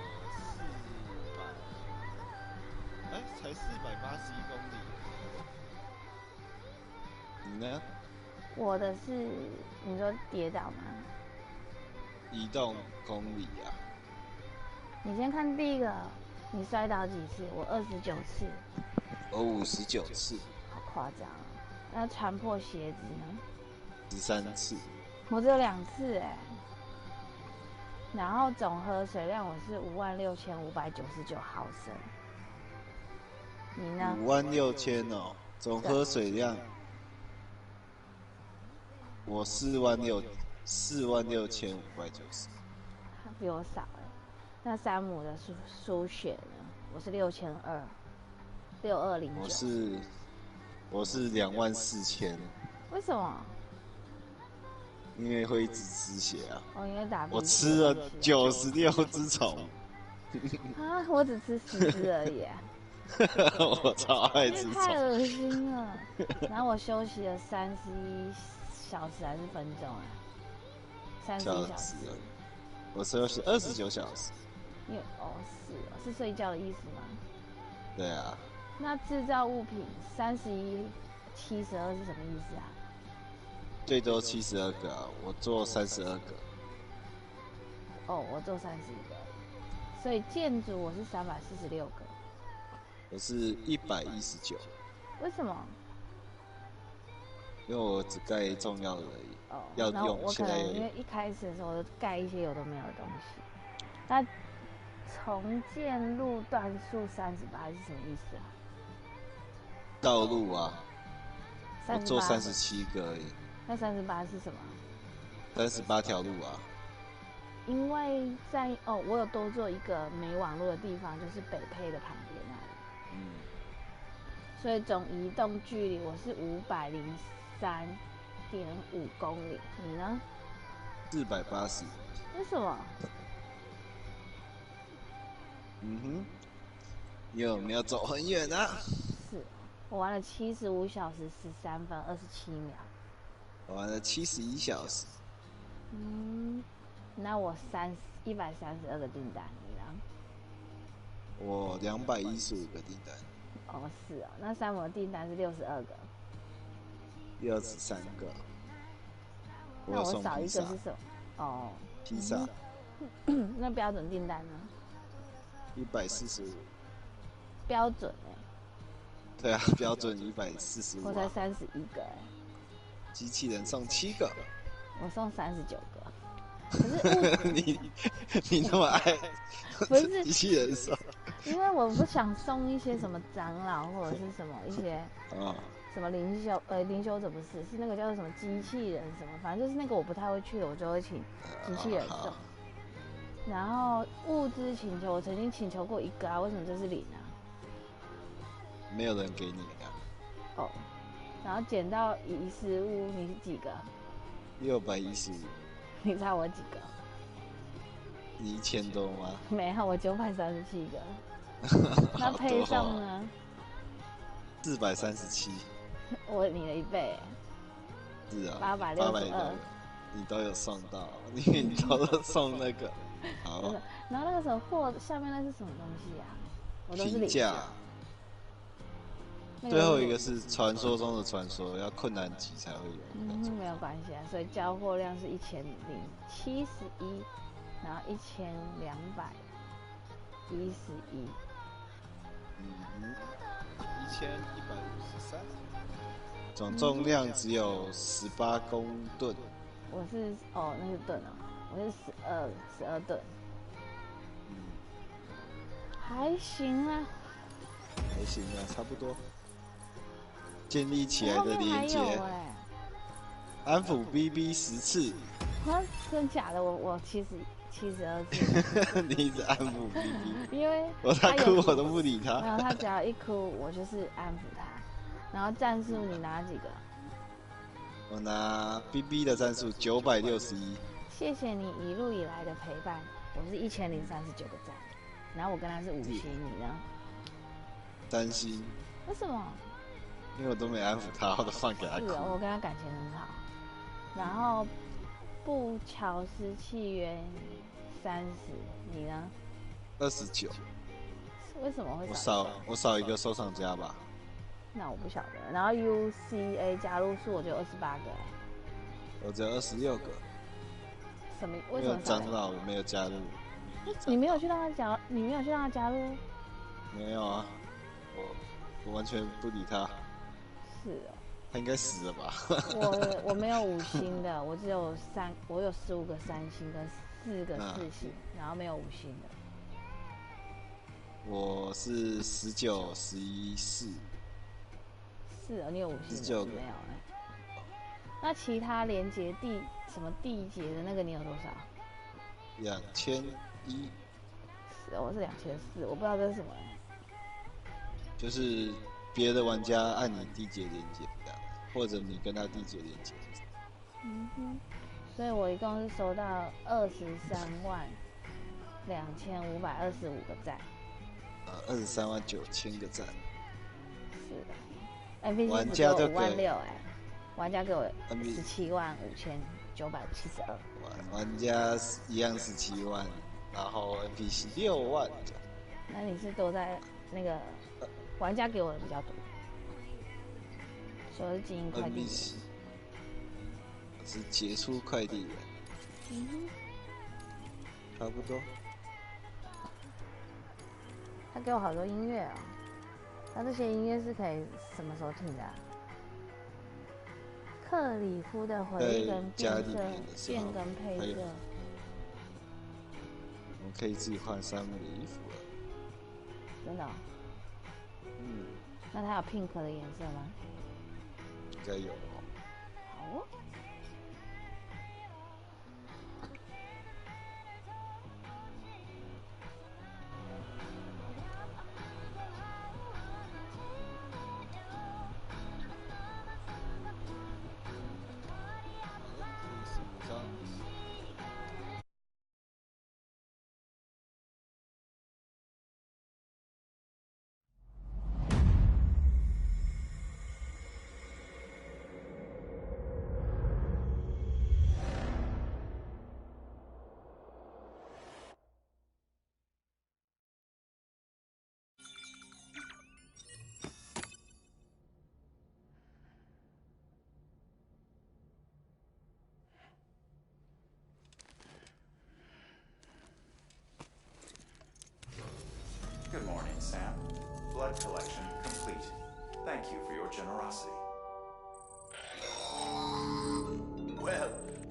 才481公里。你呢？我的是你说跌倒吗？移动公里啊。你先看第一个，你摔倒几次？我29次。我59次。好夸张啊！那穿破鞋子呢？13次。我只有2次哎。然后总喝水量我是56599毫升。你呢？56000哦，总喝水量。我46590，他比我少哎。那山姆的输血呢？我是6209。我是24000。为什么？因为会一直吃血啊。哦，因为打。我吃了96只虫。啊，我只吃10只而已。我超爱吃虫。太恶心了。然后我休息了31小时还是分钟啊？31小时。我休息29小时。因为是睡觉的意思吗？对啊。那制造物品3172是什么意思啊？最多72个啊，我做32个。哦，我做31个，所以建筑我是346个。我是119。为什么？因为我只盖重要的而已。哦，要用我可能因为一开始的时候我就盖一些有的没有的东西。那重建路段数38是什么意思啊？道路啊。我做37个而已。那38是什么？38条路啊。因为我有多做一个没网络的地方，就是北配的旁边那里。所以总移动距离我是503.5公里，你呢？480。为什么？你有没有走很远啊？是，我玩了75小时13分27秒。我玩了71小时。那我132个订单，你呢？我215个订单。哦，是哦，那山姆的订单是62个。63个。那我少一个是什么？哦，披萨。那标准订单呢？145。标准对啊，标准145。我才31个机器人送7个。我送39个。可是你那么爱？不是机器人送。因为我不想送一些什么长老或者是什么一些什么灵修者不是那个叫做什么机器人什么，反正就是那个我不太会去的，我就会请机器人送。然后物资请求，我曾经请求过1个啊，为什么这是0啊？没有人给你啊。哦，然后捡到遗失物，你是几个？615。你猜我几个？你1000多吗？没有，我937个。那配送呢？437。你的1倍。是啊。862。你都有送到，你都有送那个。好。然后那个什么货下面那是什么东西啊？我都是评价。最后一个是传说中的传说，要困难级才会有。没有关系啊，所以交货量是1071，然后1251。1153。总重量只有18公吨。我是那是吨哦，我是12吨。还行啊。还行啊，差不多。建立起来的连接。安抚 BB 10次。真假的？我72次。你一直安抚 BB。因为他哭我都不理他。然后他只要一哭，我就是安抚他。然后战术你拿几个？我拿 BB 的战术961。谢谢你一路以来的陪伴，我是1039个赞。然后我跟他是5星，你呢？3星。为什么？因为我都没安抚他，我都放给他哭。我跟他感情很好。然后布乔斯契约30，你呢29。为什么会我少一个收藏家吧？那我不晓得。然后 UCA 加入数我就有28个我只有26个。什么？为什么？长老没有加入。你没有去让他加？你没有去让他加入？没有啊，我完全不理他。是哦。他应该死了吧？我没有5星的，我有15个3星跟4个4星，然后没有5星的。我是19、11、4。是哦，你有5星的？ 19个没有那其他连结什么缔结的那个你有多少？2100。是哦，我是2400，我不知道这是什么。就是别的玩家按你缔结连结这样，或者你跟他締结连结。所以我一共是收到232525个赞。239000个赞。是的 ，NPC 只给我56000玩家给我175972。玩家一样17万，然后 NPC 6万。那你是都在那个玩家给我的比较多，所以我是经营快递员。我是杰出快递员。差不多。他给我好多音乐哦，那这些音乐是可以什么时候听的克里夫的回忆跟变更配色，我们可以自己换3个衣服了。真的那它有 pink 的颜色吗？应该有好哦。Good morning, Sam. Blood collection complete. Thank you for your generosity. Well,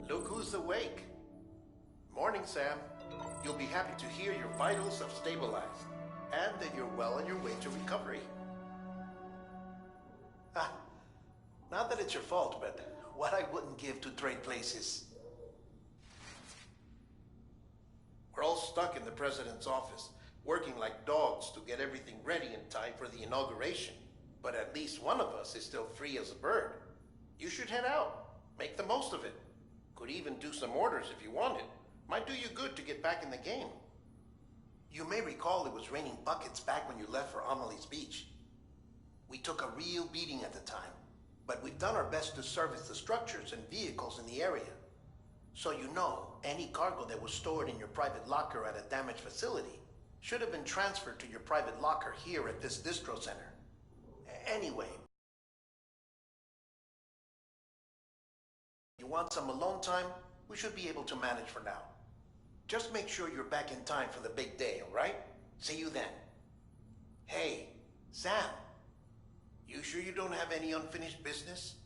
look who's awake. Morning, Sam. You'll be happy to hear your vitals have stabilized, and that you're well on your way to recovery. Not that it's your fault, but what I wouldn't give to trade places. We're all stuck in the president's office, working like dogs to get everything ready in time for the inauguration. But at least one of us is still free as a bird. You should head out. Make the most of it. Could even do some orders if you wanted. Might do you good to get back in the game. You may recall it was raining buckets back when you left for Amelie's Beach. We took a real beating at the time, but we've done our best to service the structures and vehicles in the area. So you know, any cargo that was stored in your private locker at a damaged facility should have been transferred to your private locker here at this distro center. Anyway, you want some alone time? We should be able to manage for now. Just make sure you're back in time for the big day, all right? See you then. Hey, Sam, you sure you don't have any unfinished business?